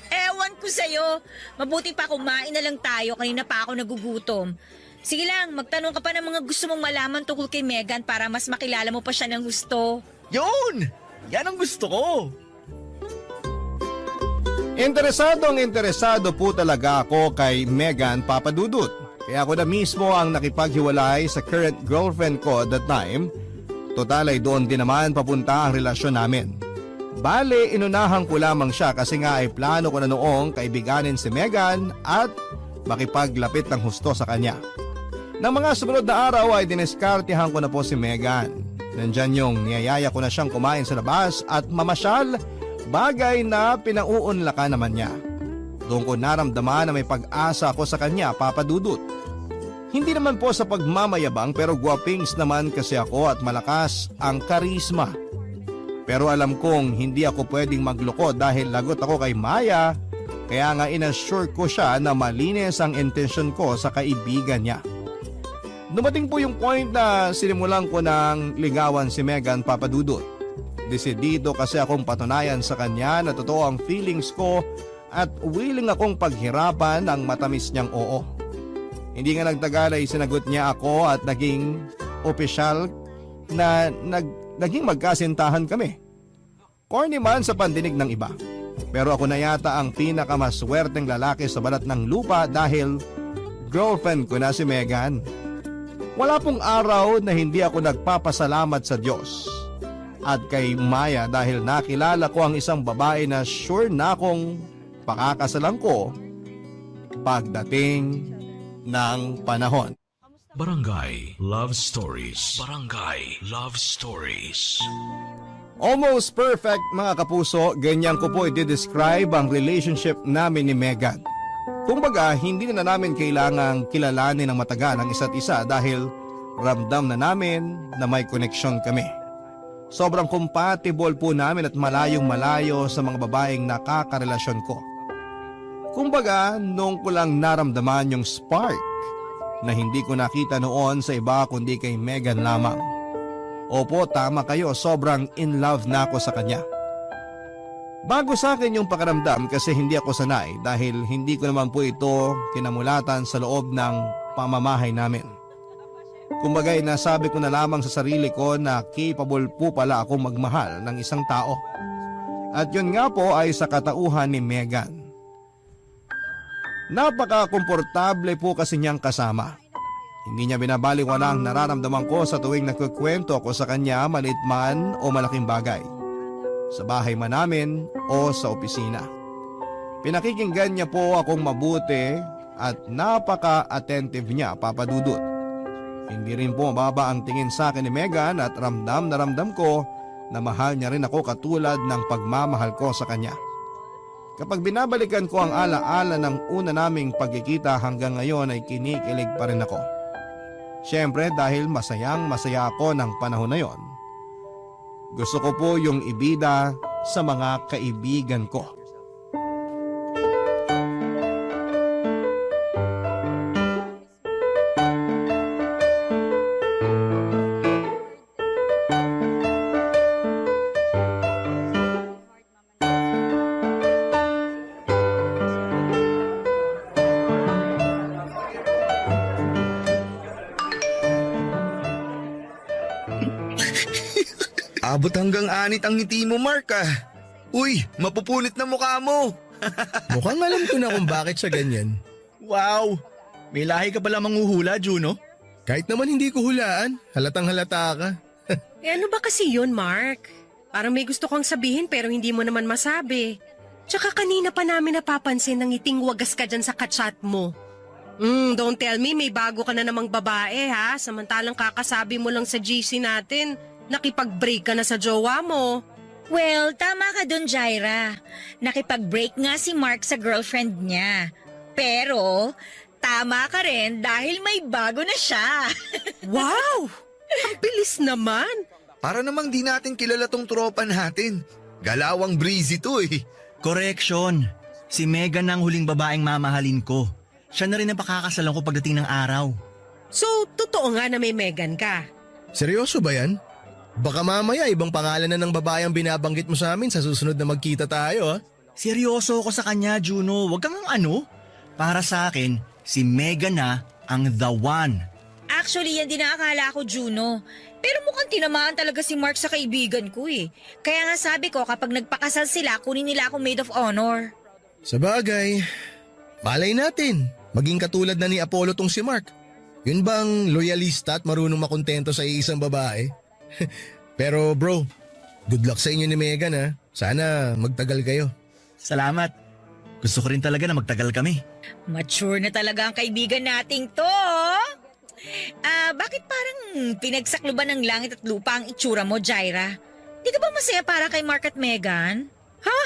Ewan ko sa'yo. Mabuti pa kumain na lang tayo, kanina pa ako nagugutom. Sige lang, magtanong ka pa ng mga gusto mong malaman tungkol kay Megan para mas makilala mo pa siya ng gusto.
Yun! Yan ang gusto ko!
Interesado po talaga ako kay Megan Papadudut. Kaya ako na mismo ang nakipaghiwalay sa current girlfriend ko at that time. Total ay doon din naman papunta ang relasyon namin. Bale, inunahan ko lamang siya kasi nga ay plano ko na noong kaibiganin si Megan at makipaglapit ng husto sa kanya. Nang mga sumunod na araw ay dineskartihan ko na po si Megan. Nandyan yung niyayaya ko na siyang kumain sa labas at mamasyal, bagay na pinauunlakan naman niya. Doon ko naramdaman na may pag-asa ako sa kanya, Papadudut. Hindi naman po sa pagmamayabang pero guwapings naman kasi ako at malakas ang karisma. Pero alam kong hindi ako pwedeng magloko dahil lagot ako kay Maya, kaya nga inassure ko siya na malinis ang intensyon ko sa kaibigan niya. Dumating po yung point na sinimulan ko ng ligawan si Megan, Papadudut. Desidido kasi akong patunayan sa kanya na totoo ang feelings ko at willing akong paghirapan ang matamis niyang oo. Hindi nga nagtagal ay sinagot niya ako at naging opisyal na naging magkasintahan kami. Corny man sa pandinig ng iba. Pero ako na yata ang pinakamaswerteng lalaki sa balat ng lupa dahil girlfriend ko na si Megan. Wala pong araw na hindi ako nagpapasalamat sa Diyos at kay Maya dahil nakilala ko ang isang babae na sure na akong pakakasalan ko pagdating ng panahon.
Barangay Love Stories. Barangay Love Stories.
Almost perfect mga kapuso, ganyan ko po i-describe ang relationship namin ni Megan. Kumbaga, hindi na namin kailangang kilalanin ng matagal ang isa't isa dahil ramdam na namin na may koneksyon kami. Sobrang compatible po namin at malayong malayo sa mga babaeng nakakarelasyon ko. Kumbaga, noong ko lang naramdaman yung spark na hindi ko nakita noon sa iba kundi kay Megan lamang. Opo, tama kayo, sobrang in love na ako sa kanya. Bago sa akin yung pakiramdam kasi hindi ako sanay dahil hindi ko naman po ito kinamulatan sa loob ng pamamahay namin. Kumbaga, nasabi ko na lamang sa sarili ko na capable po pala akong magmahal ng isang tao. At yun nga po ay sa katauhan ni Megan. Napaka-komportable po kasi niyang kasama. Hindi niya binabaliwala ang nararamdaman ko sa tuwing nagkukwento ako sa kanya maliit man o malaking bagay. Sa bahay man namin o sa opisina. Pinakikinggan niya po akong mabuti at napaka-attentive niya, Papa Dudut. Hindi rin po mababa ang tingin sa akin ni Megan at ramdam na ramdam ko na mahal niya rin ako katulad ng pagmamahal ko sa kanya. Kapag binabalikan ko ang alaala ng una naming pagkikita hanggang ngayon ay kinikilig pa rin ako. Siyempre dahil masaya ako ng panahon na yon. Gusto ko po yung ibida sa mga kaibigan ko.
Abot hanggang anit ang ngiti mo, Mark ah. Uy, mapupunit na mukha mo.
Mukhang alam ko na kung bakit siya ganyan.
Wow! May lahi ka pala manghuhula, Juno.
Kahit naman hindi ko hulaan, halatang halata ka.
Eh ano ba kasi yun, Mark? Parang may gusto kang sabihin pero hindi mo naman masabi. Tsaka kanina pa namin napapansin ng ngiting wagas ka dyan sa kachat mo. Don't tell me may bago ka na namang babae ha, samantalang kakasabi mo lang sa GC natin, nakipag-break ka na sa jowa mo.
Well, tama ka dun, Jaira. Nakipag-break nga si Mark sa girlfriend niya. Pero, tama ka rin dahil may bago na siya.
Wow! Ang bilis naman!
Para namang di natin kilala tong tropa natin. Galawang breezy to eh.
Correction. Si Megan ang huling babaeng mamahalin ko. Siya na rin ang pakakasalan ko pagdating ng araw.
So, totoo nga na may Megan ka.
Seryoso ba yan? Baka mamaya ibang pangalan na ng babae ang binabanggit mo sa amin sa susunod na magkita tayo ha?
Seryoso ako sa kanya, Juno. Huwag kang ano. Para sa akin, si Megan na ang the one.
Actually, yan din ang akala ko, Juno. Pero mukhang tinamaan talaga si Mark sa kaibigan ko eh. Kaya nga sabi ko, kapag nagpakasal sila, kunin nila akong maid of honor.
Sa bagay, malay natin. Maging katulad na ni Apollo tong si Mark. Yun bang loyalista at marunong makontento sa isang babae? Pero bro, good luck sa inyo ni Megan ha. Sana magtagal kayo.
Salamat. Gusto ko rin talaga na magtagal kami.
Mature na talaga ang kaibigan nating to. Bakit parang pinagsakluban ng langit at lupa ang itsura mo, Jaira? Di ka ba masaya para kay Mark at Megan?
Ha?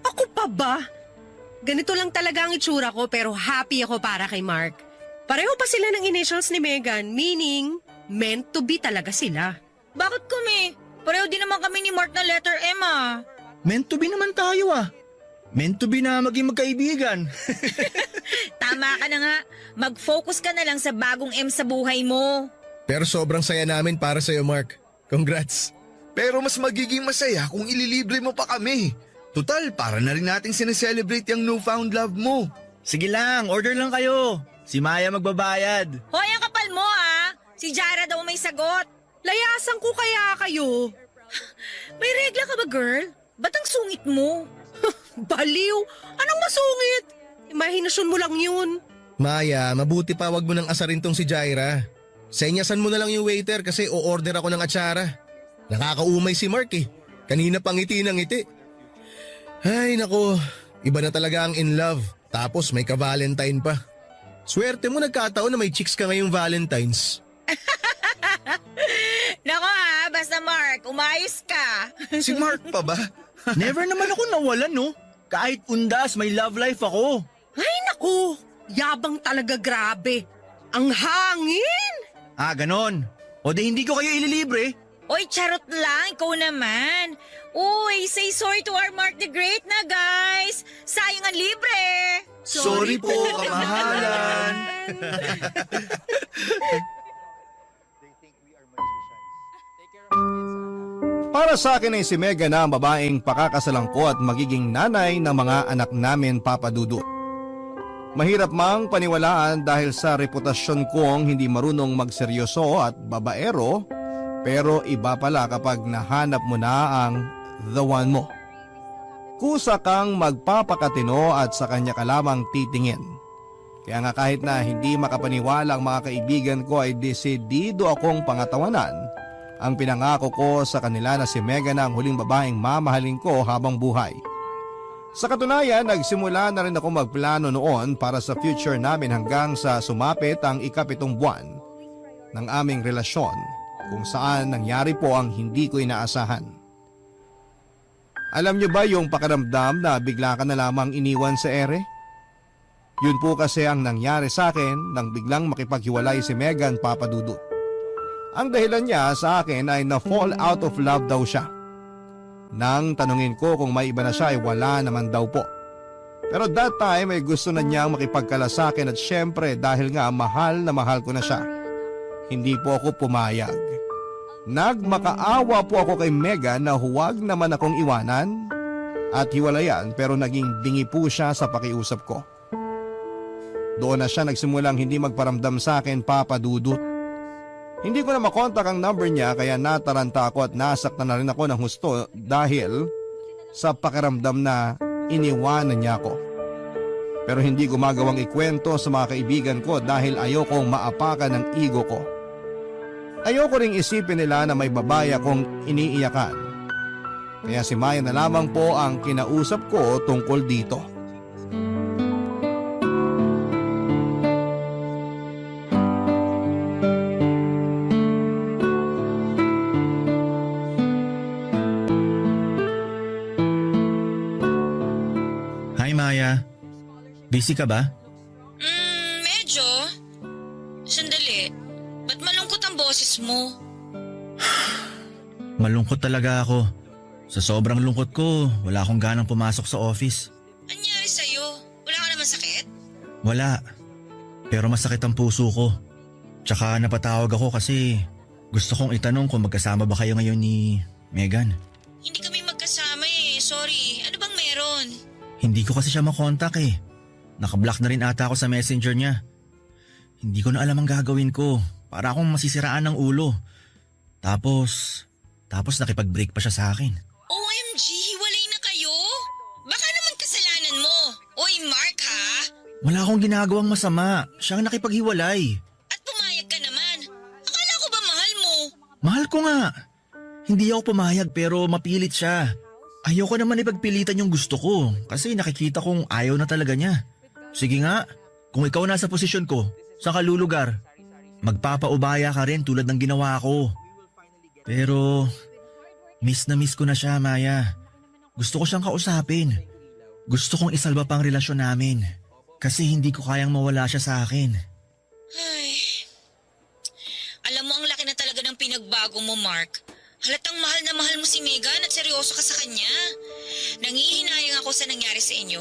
Ako pa ba? Ganito lang talaga ang itsura ko pero happy ako para kay Mark. Pareho pa sila ng initials ni Megan, meaning meant to be talaga sila.
Bakit kami? Pareho din naman kami ni Mark na letter M ah.
Meant to be naman tayo ah. Meant to be na maging magkaibigan.
Tama ka na nga. Mag-focus ka na lang sa bagong M sa buhay mo.
Pero sobrang saya namin para sa'yo Mark. Congrats.
Pero mas magiging masaya kung ililibre mo pa kami. Total, para na rin natin sineselebrate yung newfound love mo.
Sige lang, order lang kayo. Si Maya magbabayad.
Hoy, ang kapal mo ah. Si Jaira daw may sagot.
Layasan ko kaya kayo.
May regla ka ba, girl? Ba't ang sungit mo?
Baliw! Anong masungit? Imahinasyon mo lang yun.
Maya, mabuti pa wag mo nang asarin tong si Jaira. Senyasan mo na lang yung waiter kasi o-order ako ng atsara. Nakakaumay si Mark eh. Kanina pang ngiti ng ngiti. Ay nako, iba na talaga ang in love. Tapos may ka-Valentine pa. Swerte mo nagkataon na may chicks ka ngayong Valentine's.
Nako basta Mark, umayos ka.
Si Mark pa ba?
Never naman ako nawalan, no? Kahit undas, may love life ako.
Ay naku, yabang talaga grabe. Ang hangin!
Ah, ganon. O di hindi ko kayo ililibre.
Oy, charot lang, ikaw naman. Uy, say sorry to our Mark the Great na, guys. Sayang ang libre.
Sorry po, kamahalan.
Para sa akin ay si Megan na ang babaeng pakakasalan ko at magiging nanay ng mga anak namin, Papa Dudut. Mahirap mang paniwalaan dahil sa reputasyon kong hindi marunong magseryoso at babaero, pero iba pala kapag nahanap mo na ang the one mo. Kusa kang magpapakatino at sa kanya ka lamang titingin. Kaya nga kahit na hindi makapaniwala ang mga kaibigan ko ay desidido akong pangatawanan ang pinangako ko sa kanila na si Megan ang huling babaeng mamahalin ko habang buhay. Sa katunayan, nagsimula na rin ako magplano noon para sa future namin hanggang sa sumapit ang 7 buwan ng aming relasyon kung saan nangyari po ang hindi ko inaasahan. Alam niyo ba yung pakiramdam na bigla ka na lamang iniwan sa ere? Yun po kasi ang nangyari sa akin nang biglang makipaghiwalay si Megan, Papa Dudut. Ang dahilan niya sa akin ay na-fall out of love daw siya. Nang tanungin ko kung may iba na siya ay wala naman daw po. Pero that time ay gusto na niyang makipagkala sa akin at syempre dahil nga mahal na mahal ko na siya. Hindi po ako pumayag. Nagmakaawa po ako kay Megan na huwag naman akong iwanan at hiwalayan pero naging bingi po siya sa pakiusap ko. Doon na siya nagsimulang hindi magparamdam sa akin, Papa Dudut. Hindi ko na makontak ang number niya kaya nataranta ako at nasaktan na rin ako ng husto dahil sa pakiramdam na iniwanan niya ako. Pero hindi ko magawang ikwento sa mga kaibigan ko dahil ayokong maapakan ng ego ko. Ayoko ring isipin nila na may babae akong iniiyakan. Kaya si Maya na lamang po ang kinausap ko tungkol dito.
Hi Maya. Busy ka ba?
Medyo. Sandali. Ba't malungkot ang boses mo?
Malungkot talaga ako. Sa sobrang lungkot ko, wala akong ganang pumasok sa office.
Anyari sa'yo? Wala ka naman sakit?
Wala. Pero masakit ang puso ko. Tsaka napatawag ako kasi gusto kong itanong kung magkasama ba kayo ngayon ni Megan.
Hindi kami magkasama Sorry. Ano bang meron?
Hindi ko kasi siya makontak eh. Nakablock na rin ata ako sa messenger niya. Hindi ko na alam ang gagawin ko. Para akong masisiraan ng ulo. Tapos nakipag-break pa siya sa akin.
OMG, hiwalay na kayo? Baka naman kasalanan mo. Oy, Mark ha?
Wala akong ginagawang masama. Siya ang nakipaghiwalay.
At pumayag ka naman. Akala ko ba mahal mo?
Mahal ko nga. Hindi ako pumayag pero mapilit siya. Ayoko naman ipagpilitan yung gusto ko kasi nakikita kong ayaw na talaga niya. Sige nga, kung ikaw nasa posisyon ko, saan ka lulugar? Magpapaubaya ka rin tulad ng ginawa ko. Pero miss na miss ko na siya, Maya. Gusto ko siyang kausapin. Gusto kong isalba pang relasyon namin kasi hindi ko kayang mawala siya sa akin.
Ay. Alam mo, ang laki na talaga ng pinagbago mo, Mark. Halatang mahal na mahal mo si Megan at seryoso ka sa kanya. Nangihinayang ako sa nangyari sa inyo.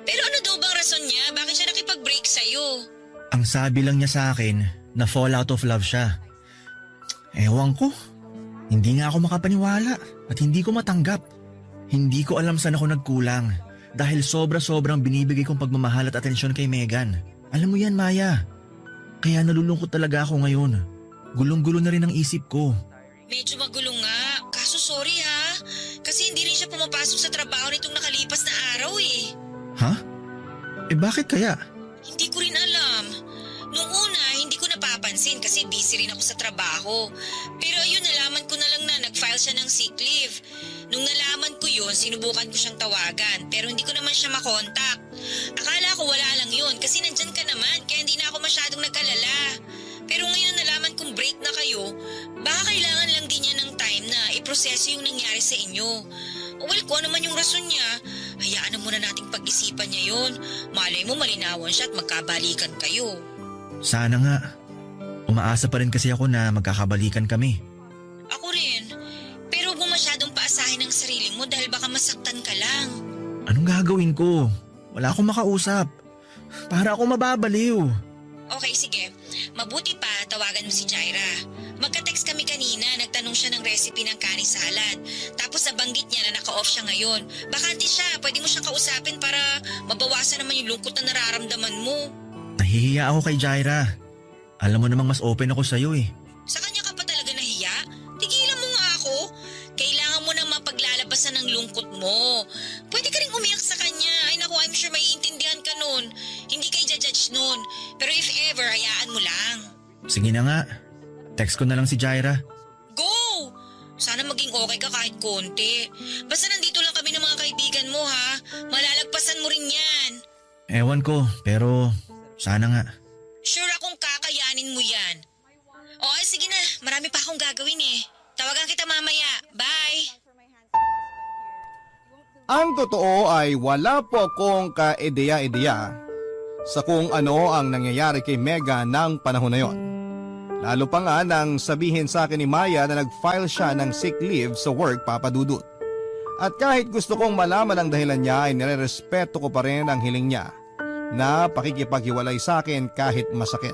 Pero ano daw bang rason niya? Bakit siya nakipag-break sa'yo?
Ang sabi lang niya sa akin na fall out of love siya. Ewan ko. Hindi nga ako makapaniwala at hindi ko matanggap. Hindi ko alam saan ako nagkulang dahil sobra-sobrang binibigay kong pagmamahal at atensyon kay Megan. Alam mo yan, Maya. Kaya nalulungkot talaga ako ngayon. Gulong-gulo na rin ang isip ko.
Medyo magulo nga. Kaso sorry ha. Kasi hindi rin siya pumapasok sa trabaho nitong nakalipas na araw
Ha? Bakit kaya?
Hindi ko rin alam. Nung una, hindi ko napapansin kasi busy rin ako sa trabaho. Pero ayun, nalaman ko na lang na nag-file siya ng sick leave. Nung nalaman ko yun, sinubukan ko siyang tawagan pero hindi ko naman siya makontak. Akala Akala ko wala lang yun kasi nandyan ka naman kaya hindi na ako masyadong nagkalala. Pero ngayon nalaman kong break na kayo, baka kailangan lang din niya ng time na iproseso yung nangyari sa inyo. Well, kung ano man yung rason niya, hayaan na muna nating pag-isipan niya yun. Malay mo malinawan siya at magkabalikan kayo.
Sana nga. Umaasa pa rin kasi ako na magkakabalikan kami.
Ako rin. Pero huwag mo masyadong paasahin ang sarili mo dahil baka masaktan ka lang.
Anong gagawin ko? Wala akong makausap. Para ako mababaliw.
Okay, sige. Mabuti pa, tawagan mo si Jaira. Magka-text kami kanina, nagtanong siya ng recipe ng kani salad. Tapos nabanggit niya na naka-off siya ngayon. Bakante siya, pwede mo siyang kausapin para mabawasan naman yung lungkot na nararamdaman mo.
Nahihiya ako kay Jaira. Alam mo namang mas open ako sa'yo eh.
Sa kanya ka pa talaga nahiya? Tigilan mo nga ako. Kailangan mo nang mapaglalabasan ng lungkot mo. Pwede ka rin umiyak sa kanya. Ay naku, I'm sure maiintindihan ka nun. Hindi ka i-judge nun. Pero if ever, hayaan mo lang.
Sige na nga. Text ko na lang si Jaira.
Go! Sana maging okay ka kahit konti. Basta nandito lang kami ng mga kaibigan mo ha. Malalagpasan mo rin yan.
Ewan ko, pero sana nga.
Sure akong kakayanin mo yan. O sige na, marami pa akong gagawin eh. Tawagan kita mamaya. Bye!
Ang totoo ay wala po akong ka-ideya-ideya sa kung ano ang nangyayari kay Mega ng panahon na yon. Lalo pa nga nang sabihin sa akin ni Maya na nag-file siya ng sick leave sa work, Papa Dudut. At kahit gusto kong malaman ang dahilan niya ay nirerespeto ko pa rin ang hiling niya na pakikipaghiwalay sa akin kahit masakit.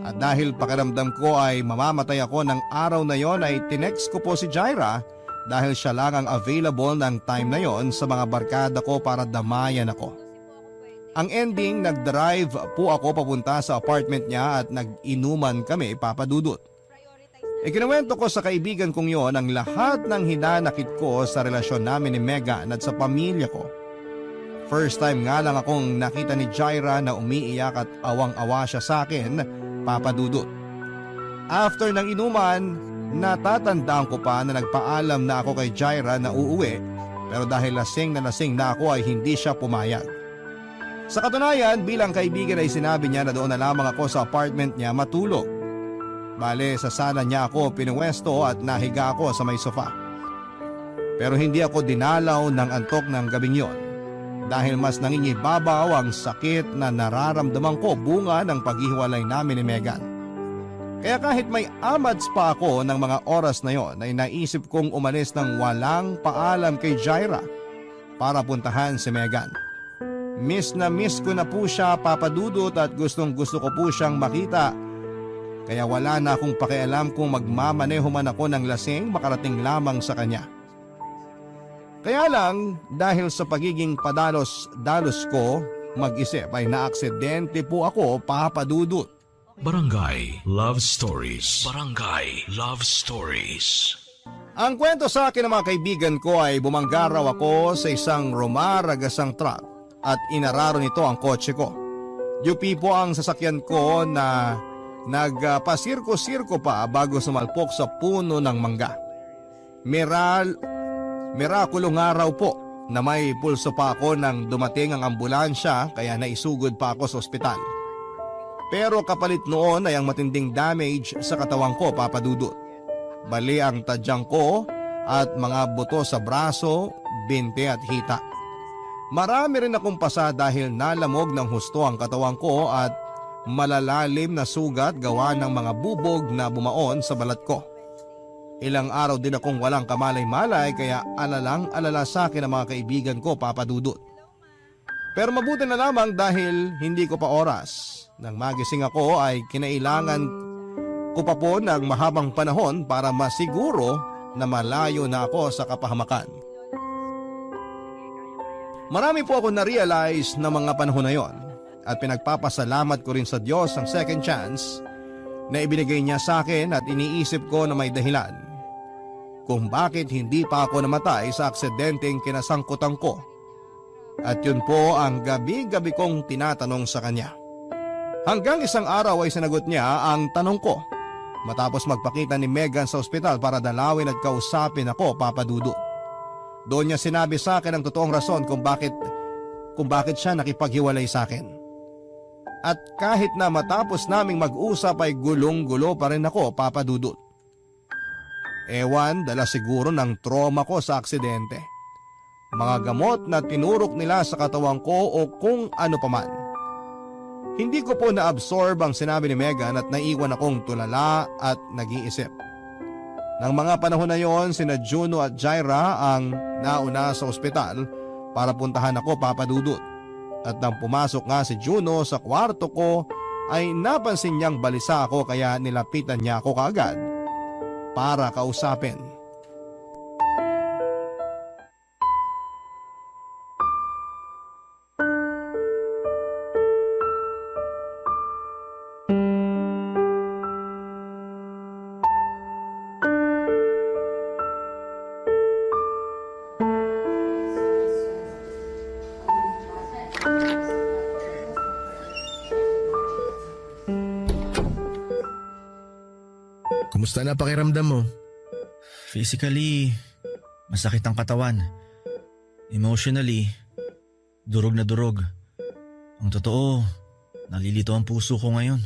At dahil pakiramdam ko ay mamamatay ako ng araw na yon ay tinext ko po si Jaira dahil siya lang ang available ng time na yon sa mga barkada ko para damayan ako. Ang ending, nag-drive po ako papunta sa apartment niya at nag-inuman kami, Papa Dudut. Ikinuwento ko sa kaibigan kong yon ang lahat ng hinanakit ko sa relasyon namin ni Megan at sa pamilya ko. First time nga lang akong nakita ni Jaira na umiiyak at awang-awa siya sa akin, Papa Dudut. After ng inuman, natatandaan ko pa na nagpaalam na ako kay Jaira na uuwi pero dahil lasing na ako ay hindi siya pumayag. Sa katunayan, bilang kaibigan ay sinabi niya na doon na lamang ako sa apartment niya matulog. Bale, sa sala niya ako pinuwesto at nahiga ako sa may sofa. Pero hindi ako dinalaw ng antok ng gabing yon dahil mas nangingibabaw ang sakit na nararamdaman ko bunga ng paghihiwalay namin ni Megan. Kaya kahit may amads pa ako ng mga oras na yon ay naisip kong umalis ng walang paalam kay Jaira para puntahan si Megan. Miss na miss ko na po siya, Papa Dudut, at gustong gusto ko po siyang makita. Kaya wala na akong pakialam kung magmamaneho man ako ng lasing makarating lamang sa kanya. Kaya lang, dahil sa pagiging padalos-dalos ko, mag-isip ay naaksidente po ako, Papa Dudut.
Barangay Love Stories. Barangay Love Stories.
Ang kwento sa akin ng mga kaibigan ko ay bumanggaraw ako sa isang rumaragasang truck at inararo nito ang kotse ko. UP po ang sasakyan ko na nagpasirko-sirko pa bago sumalpok sa puno ng mangga. Mirakulong araw po na may pulso pa ako nang dumating ang ambulansya kaya naisugod pa ako sa ospital. Pero kapalit noon ay ang matinding damage sa katawan ko, Papa Dudut. Bali ang tadyang ko at mga buto sa braso, binte at hita. Marami rin akong pasa dahil nalamog ng husto ang katawan ko at malalalim na sugat gawa ng mga bubog na bumaon sa balat ko. Ilang araw din akong walang kamalay-malay kaya alalang-alala sa akin ang mga kaibigan ko, Papa Dudut. Pero mabuti na lamang dahil hindi ko pa oras. Nang magising ako ay kinailangan ko pa po ng mahabang panahon para masiguro na malayo na ako sa kapahamakan. Marami po ako na-realize na mga panahon na yon at pinagpapasalamat ko rin sa Diyos ang second chance na ibinigay niya sa akin at iniisip ko na may dahilan kung bakit hindi pa ako namatay sa aksidenteng kinasangkutan ko. At yun po ang gabi-gabi kong tinatanong sa kanya. Hanggang isang araw ay sinagot niya ang tanong ko matapos magpakita ni Megan sa ospital para dalawin at kausapin ako, Papa Dudut. Doon niya sinabi sa akin ang totoong rason kung bakit kung bakit siya nakipaghiwalay sa akin. At kahit na matapos naming mag-usap ay gulong-gulo pa rin ako, Papa Dudut. Ewan, dala siguro ng trauma ko sa aksidente. Mga gamot na tinurok nila sa katawan ko o kung ano paman. Hindi ko po na-absorb ang sinabi ni Megan at naiwan akong tulala at nag-iisip. Nang mga panahon na yon, sina Juno at Jaira ang nauna sa ospital para puntahan ako, Papa Dudut. At nang pumasok nga si Juno sa kwarto ko ay napansin niyang balisa ako kaya nilapitan niya ako kaagad para kausapin.
Kumusta na pakiramdam mo?
Physically, masakit ang katawan. Emotionally, durog na durog. Ang totoo, nalilito ang puso ko ngayon.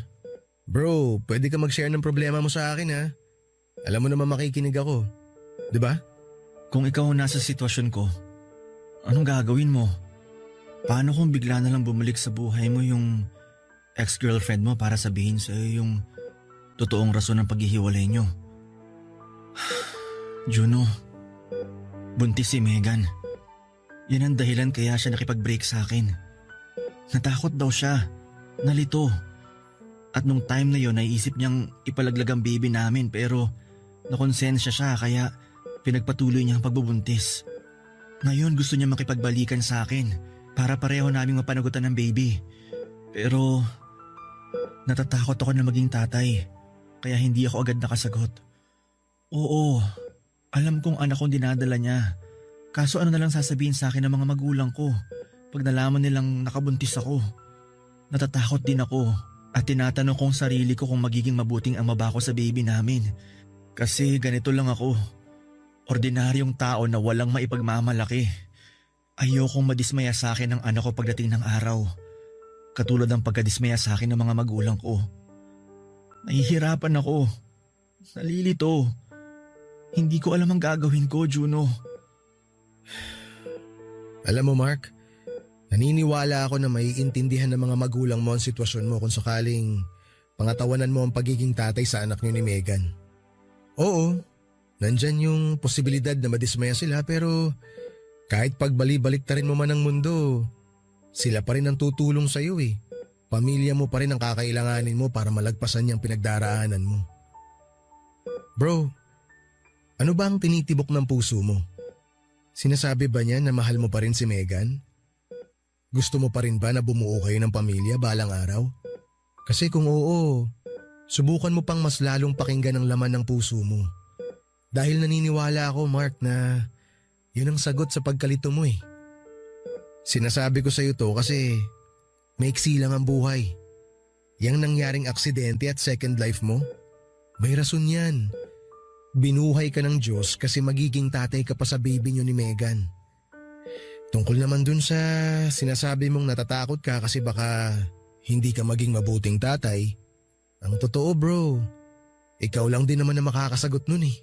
Bro, pwede ka mag-share ng problema mo sa akin ha. Alam mo naman makikinig ako. 'Di ba?
Kung ikaw nasa sitwasyon ko, anong gagawin mo? Paano kung bigla na lang bumalik sa buhay mo yung ex-girlfriend mo para sabihin sa'yo yung totoong rason ng paghihiwalay nyo? Juno, buntis si Megan. Yan ang dahilan kaya siya nakipag-break sa akin. Natakot daw siya, nalito. At nung time na yon naiisip niyang ipalaglag ang baby namin pero nakonsensya siya kaya pinagpatuloy niya ang pagbubuntis. Ngayon gusto niya makipagbalikan sa akin para pareho naming mapanagutan ng baby. Pero natatakot ako na maging tatay kaya hindi ako agad nakasagot. Oo, alam kong anak kong dinadala niya. Kaso ano na lang sasabihin sa akin ng mga magulang ko pag nalaman nilang nakabuntis ako? Natatakot din ako at tinatanong kong sarili ko kung magiging mabuting ama ba ako sa baby namin. Kasi ganito lang ako. Ordinaryong tao na walang maipagmamalaki. Ayokong madismaya sa akin ng anak ko pagdating ng araw. Katulad ng pagkadismaya sa akin ng mga magulang ko. Nahihirapan ako. Nalilito. Hindi ko alam ang gagawin ko, Juno.
Alam mo Mark, naniniwala ako na maiintindihan ng mga magulang mo ang sitwasyon mo kung sakaling pangatawanan mo ang pagiging tatay sa anak niyo ni Megan. Oo, nandyan yung posibilidad na madismaya sila pero kahit pagbali-baliktarin mo man ang mundo, sila pa rin ang tutulong sa iyo eh. Pamilya mo pa rin ang kakailanganin mo para malagpasan niyang pinagdaraanan mo. Bro, ano ba ang tinitibok ng puso mo? Sinasabi ba niya na mahal mo pa rin si Megan? Gusto mo pa rin ba na bumuo kayo ng pamilya balang araw? Kasi kung oo, subukan mo pang mas lalong pakinggan ang laman ng puso mo. Dahil naniniwala ako, Mark, na yun ang sagot sa pagkalito mo eh. Sinasabi ko sa iyo to kasi maiksi lang ang buhay. Yang nangyaring aksidente at second life mo, may rason yan. Binuhay ka ng Diyos kasi magiging tatay ka pa sa baby niyo ni Megan. Tungkol naman dun sa sinasabi mong natatakot ka kasi baka hindi ka maging mabuting tatay, ang totoo bro, ikaw lang din naman na makakasagot nun eh.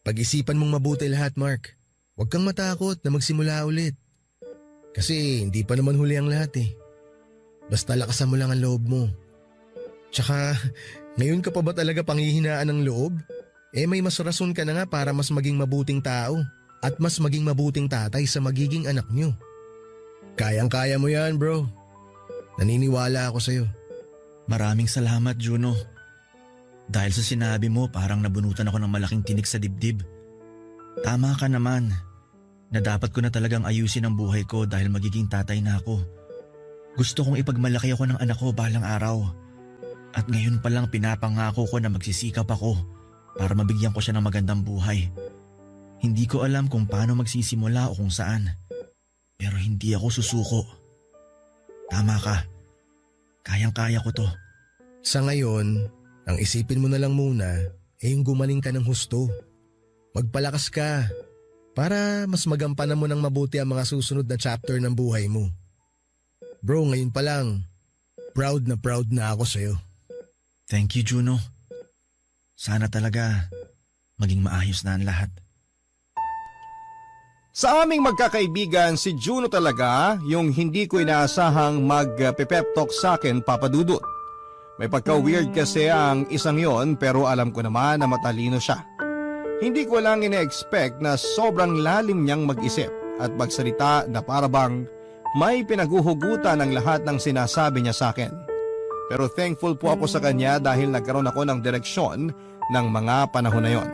Pag-isipan mong mabuti lahat Mark, huwag kang matakot na magsimula ulit. Kasi hindi pa naman huli ang lahat eh. Basta lakasan mo lang ang loob mo. Tsaka ngayon ka pa ba talaga panghihinaan ng loob? Eh may mas rason ka na nga para mas maging mabuting tao at mas maging mabuting tatay sa magiging anak nyo. Kayang-kaya mo yan bro. Naniniwala ako sa'yo.
Maraming salamat, Juno. Dahil sa sinabi mo parang nabunutan ako ng malaking tinik sa dibdib. Tama ka naman na dapat ko na talagang ayusin ang buhay ko dahil magiging tatay na ako. Gusto kong ipagmalaki ako ng anak ko balang araw. At ngayon pa lang pinapangako ko na magsisikap ako para mabigyan ko siya ng magandang buhay. Hindi ko alam kung paano magsisimula o kung saan. Pero hindi ako susuko. Tama ka. Kayang-kaya ko to.
Sa ngayon, ang isipin mo na lang muna ay yung gumaling ka ng husto. Magpalakas ka para mas magampanan mo ng mabuti ang mga susunod na chapter ng buhay mo. Bro, ngayon pa lang, proud na ako sa'yo.
Thank you, Juno. Sana talaga maging maayos na ang lahat.
Sa aming magkakaibigan, si Juno talaga yung hindi ko inaasahang mag-pep talk sa akin, Papa Dudut. May pagka-weird kasi ang isang yon pero alam ko naman na matalino siya. Hindi ko lang ina-expect na sobrang lalim niyang mag-isip at magsalita na parabang may pinaguhugutan ng lahat ng sinasabi niya sa akin. Pero thankful po ako sa kanya dahil nagkaroon ako ng direksyon ng mga panahon na yon.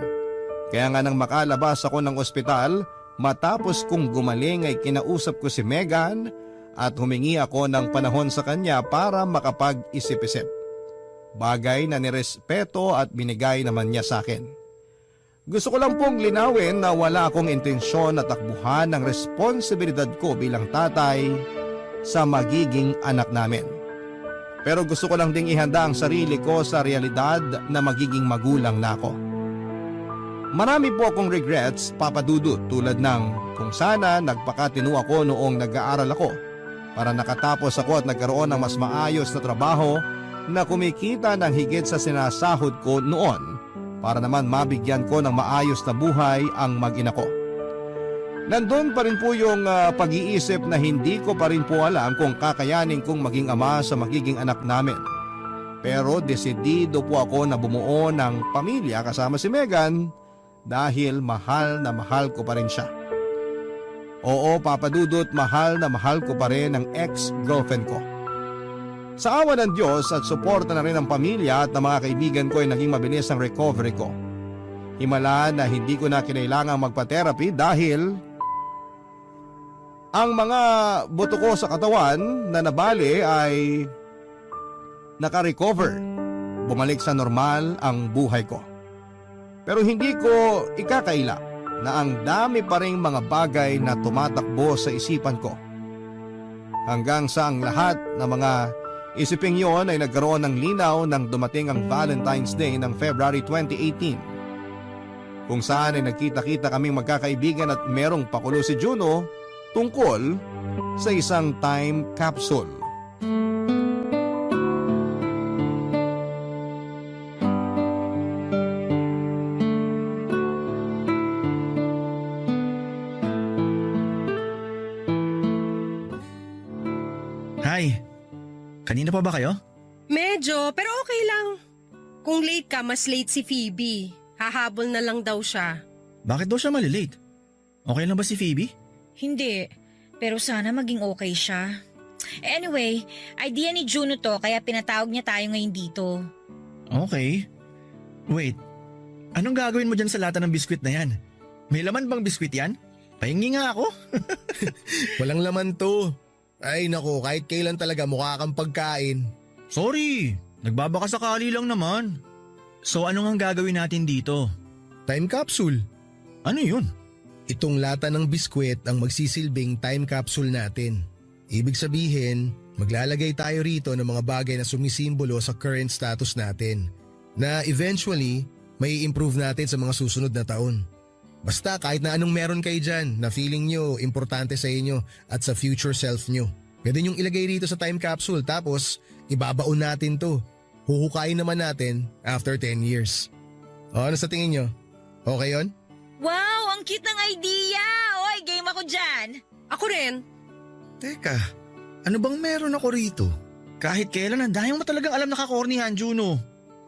Kaya nga nang makalabas ako ng ospital, matapos kong gumaling ay kinausap ko si Megan at humingi ako ng panahon sa kanya para makapag-isip-isip. Bagay na nirespeto at binigay naman niya sa akin. Gusto ko lang pong linawin na wala akong intensyon na takbuhan ng responsibilidad ko bilang tatay sa magiging anak namin. Pero gusto ko lang ding ihanda ang sarili ko sa realidad na magiging magulang na ako. Marami po akong regrets, Papa Dudut, tulad ng kung sana nagpakatino ako noong nag-aaral ako para nakatapos ako at nagkaroon ng mas maayos na trabaho na kumikita ng higit sa sinasahod ko noon para naman mabigyan ko ng maayos na buhay ang mag-ina ko. Nandun pa rin po yung pag-iisip na hindi ko pa rin po alam kung kakayanin kong maging ama sa magiging anak namin. Pero desidido po ako na bumuo ng pamilya kasama si Megan dahil mahal na mahal ko pa rin siya. Oo, Papa Dudut, mahal na mahal ko pa rin ang ex-girlfriend ko. Sa awa ng Diyos at suporta na rin ng pamilya at ng mga kaibigan ko ay naging mabilis ang recovery ko. Himala na hindi ko na kinailangang magpa-therapy dahil ang mga buto ko sa katawan na nabali ay naka-recover. Bumalik sa normal ang buhay ko. Pero hindi ko ikakaila na ang dami pa ring mga bagay na tumatakbo sa isipan ko. Hanggang sa ang lahat ng mga isiping yon ay nagkaroon ng linaw nang dumating ang Valentine's Day ng February 2018. Kung saan ay nagkita-kita kaming magkakaibigan at merong pakulo si Juno tungkol sa isang time capsule.
Hi, kanina pa ba kayo?
Medyo, pero okay lang. Kung late ka, mas late si Phoebe. Hahabol na lang daw siya.
Bakit daw siya malilate? Okay lang ba si Phoebe?
Hindi, pero sana maging okay siya. Anyway, idea ni Juno to kaya pinatawag niya tayo ngayon dito.
Okay. Wait, anong gagawin mo dyan sa lata ng biskwit na yan? May laman bang biskwit yan? Pahingi nga ako.
Walang laman to. Ay nako, kahit kailan talaga mukha kang pagkain.
Sorry, nagbabaka sakali lang naman. So ano nga gagawin natin dito?
Time capsule.
Ano yun?
Itong lata ng biskwit ang magsisilbing time capsule natin. Ibig sabihin, maglalagay tayo rito ng mga bagay na sumisimbolo sa current status natin na eventually may improve natin sa mga susunod na taon. Basta kahit na anong meron kayo dyan na feeling nyo importante sa inyo at sa future self nyo. Pwede nyong ilagay rito sa time capsule tapos ibabaon natin to. Huhukayin naman natin after 10 years. O ano sa tingin nyo? Okay yon?
Wow, ang cute ng idea! Oy, game ako dyan!
Ako rin.
Teka, ano bang meron ako rito?
Kahit kailan, ang dahil mo talagang alam na kakornihan, Juno.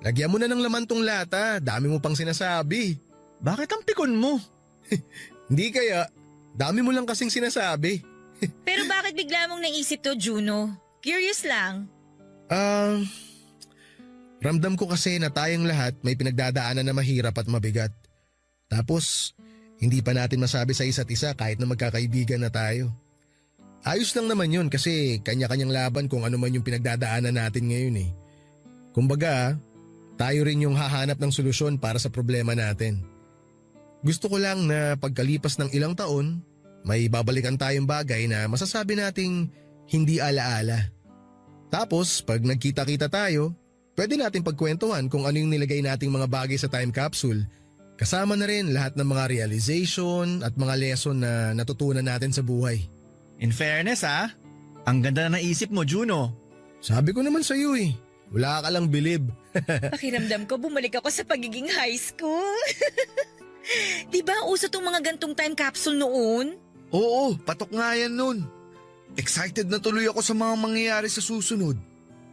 Lagyan mo na ng laman tong lata, dami mo pang sinasabi.
Bakit ang pikon mo?
Hindi kaya, dami mo lang kasing sinasabi.
Pero bakit bigla mong naisip to, Juno? Curious lang.
Ramdam ko kasi na tayong lahat may pinagdadaanan na mahirap at mabigat. Tapos, hindi pa natin masabi sa isa't isa kahit na magkakaibigan na tayo. Ayos lang naman yun kasi kanya-kanyang laban kung ano man yung pinagdadaanan natin ngayon eh. Kumbaga, tayo rin yung hahanap ng solusyon para sa problema natin. Gusto ko lang na pagkalipas ng ilang taon, may babalikan tayong bagay na masasabi nating hindi alaala. Tapos, pag nagkita-kita tayo, pwede natin pagkwentuhan kung ano yung nilagay nating mga bagay sa time capsule. Kasama na rin lahat ng mga realization at mga lesson na natutunan natin sa buhay.
In fairness Ang ganda na ng isip mo, Juno.
Sabi ko naman sa'yo eh, wala ka lang bilib.
Pakiramdam ko, bumalik ako sa pagiging high school. Di ba uso tong mga gantong time capsule noon?
Oo, patok nga yan nun. Excited na tuloy ako sa mga mangyayari sa susunod.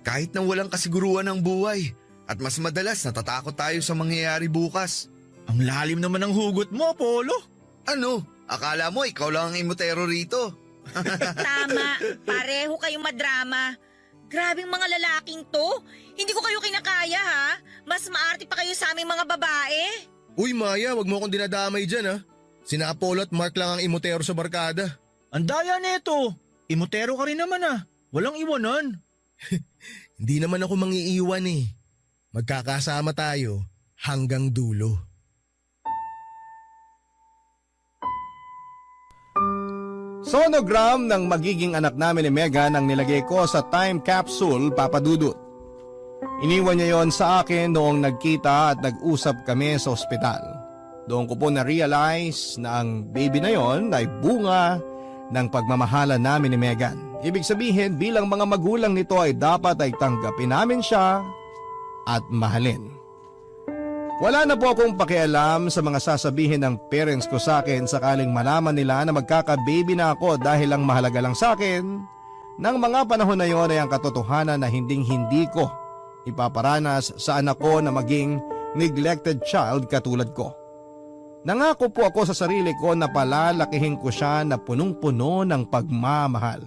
Kahit na walang kasiguruhan ng buhay. At mas madalas natatakot tayo sa mangyayari bukas.
Ang lalim naman ng hugot mo, Apollo.
Ano? Akala mo ikaw lang ang imotero rito?
Tama, pareho kayong madrama. Grabing mga lalaking to. Hindi ko kayo kinakaya ha. Mas maarte pa kayo sa aming mga babae.
Uy Maya, wag mo akong dinadamay dyan ha. Sina Apollo at Mark lang ang imotero sa barkada.
Ang daya nito. Imotero ka rin naman ah. Walang iwanan.
Hindi naman ako mangiiwan eh. Magkakasama tayo hanggang dulo.
Sonogram ng magiging anak namin ni Megan ang nilagay ko sa time capsule, Papa Dudut. Iniwan niya yon sa akin noong nagkita at nag-usap kami sa ospital. Doon ko po na-realize na ang baby na yon ay bunga ng pagmamahalan namin ni Megan. Ibig sabihin bilang mga magulang nito ay dapat ay tanggapin namin siya at mahalin. Wala na po akong pakialam sa mga sasabihin ng parents ko sa akin sakaling malaman nila na magkaka-baby na ako dahil ang mahalaga lang sa akin ng mga panahon na yon ay ang katotohanan na hindi ko ipaparanas sa anak ko na maging neglected child katulad ko. Nangako po ako sa sarili ko na palalakihin ko siya na punong-puno ng pagmamahal.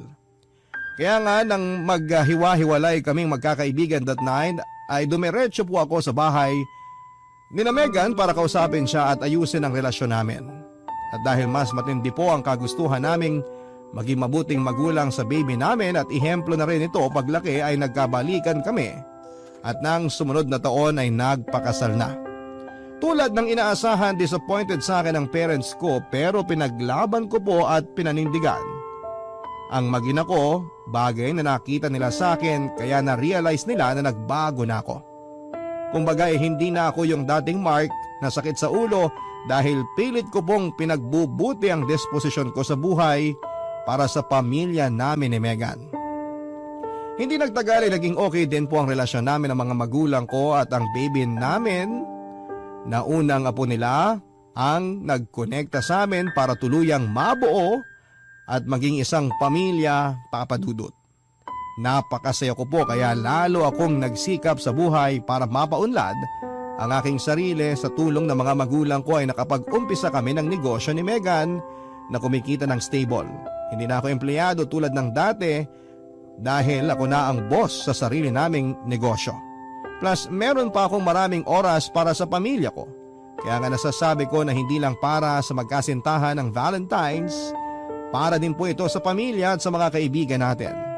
Kaya nga nang maghiwa-hiwalay kaming magkakaibigan that night ay dumiretso po ako sa bahay ni na Megan para kausapin siya at ayusin ang relasyon namin. At dahil mas matindi po ang kagustuhan naming maging mabuting magulang sa baby namin at ihemplo na rin ito paglaki ay nagkabalikan kami at nang sumunod na taon ay nagpakasal na. Tulad ng inaasahan, disappointed sa akin ang parents ko pero pinaglaban ko po at pinanindigan ang mag-ina ko, bagay na nakita nila sa akin kaya na-realize nila na nagbago na ako. Kumbaga hindi na ako yung dating Mark na sakit sa ulo dahil pilit ko pong pinagbubuti ang disposisyon ko sa buhay para sa pamilya namin ni Megan. Hindi nagtagal ay naging okay din po ang relasyon namin ng mga magulang ko at ang baby namin na unang apo nila ang nagkonekta sa amin para tuluyang mabuo at maging isang pamilya, Papa Dudut. Napakasaya ko po kaya lalo akong nagsikap sa buhay para mapaunlad ang aking sarili. Sa tulong ng mga magulang ko ay nakapag-umpisa kami ng negosyo ni Megan na kumikita ng stable. Hindi na ako empleyado tulad ng dati dahil ako na ang boss sa sarili naming negosyo. Plus meron pa akong maraming oras para sa pamilya ko. Kaya nga nasasabi ko na hindi lang para sa magkasintahan ng Valentine's, para din po ito sa pamilya at sa mga kaibigan natin.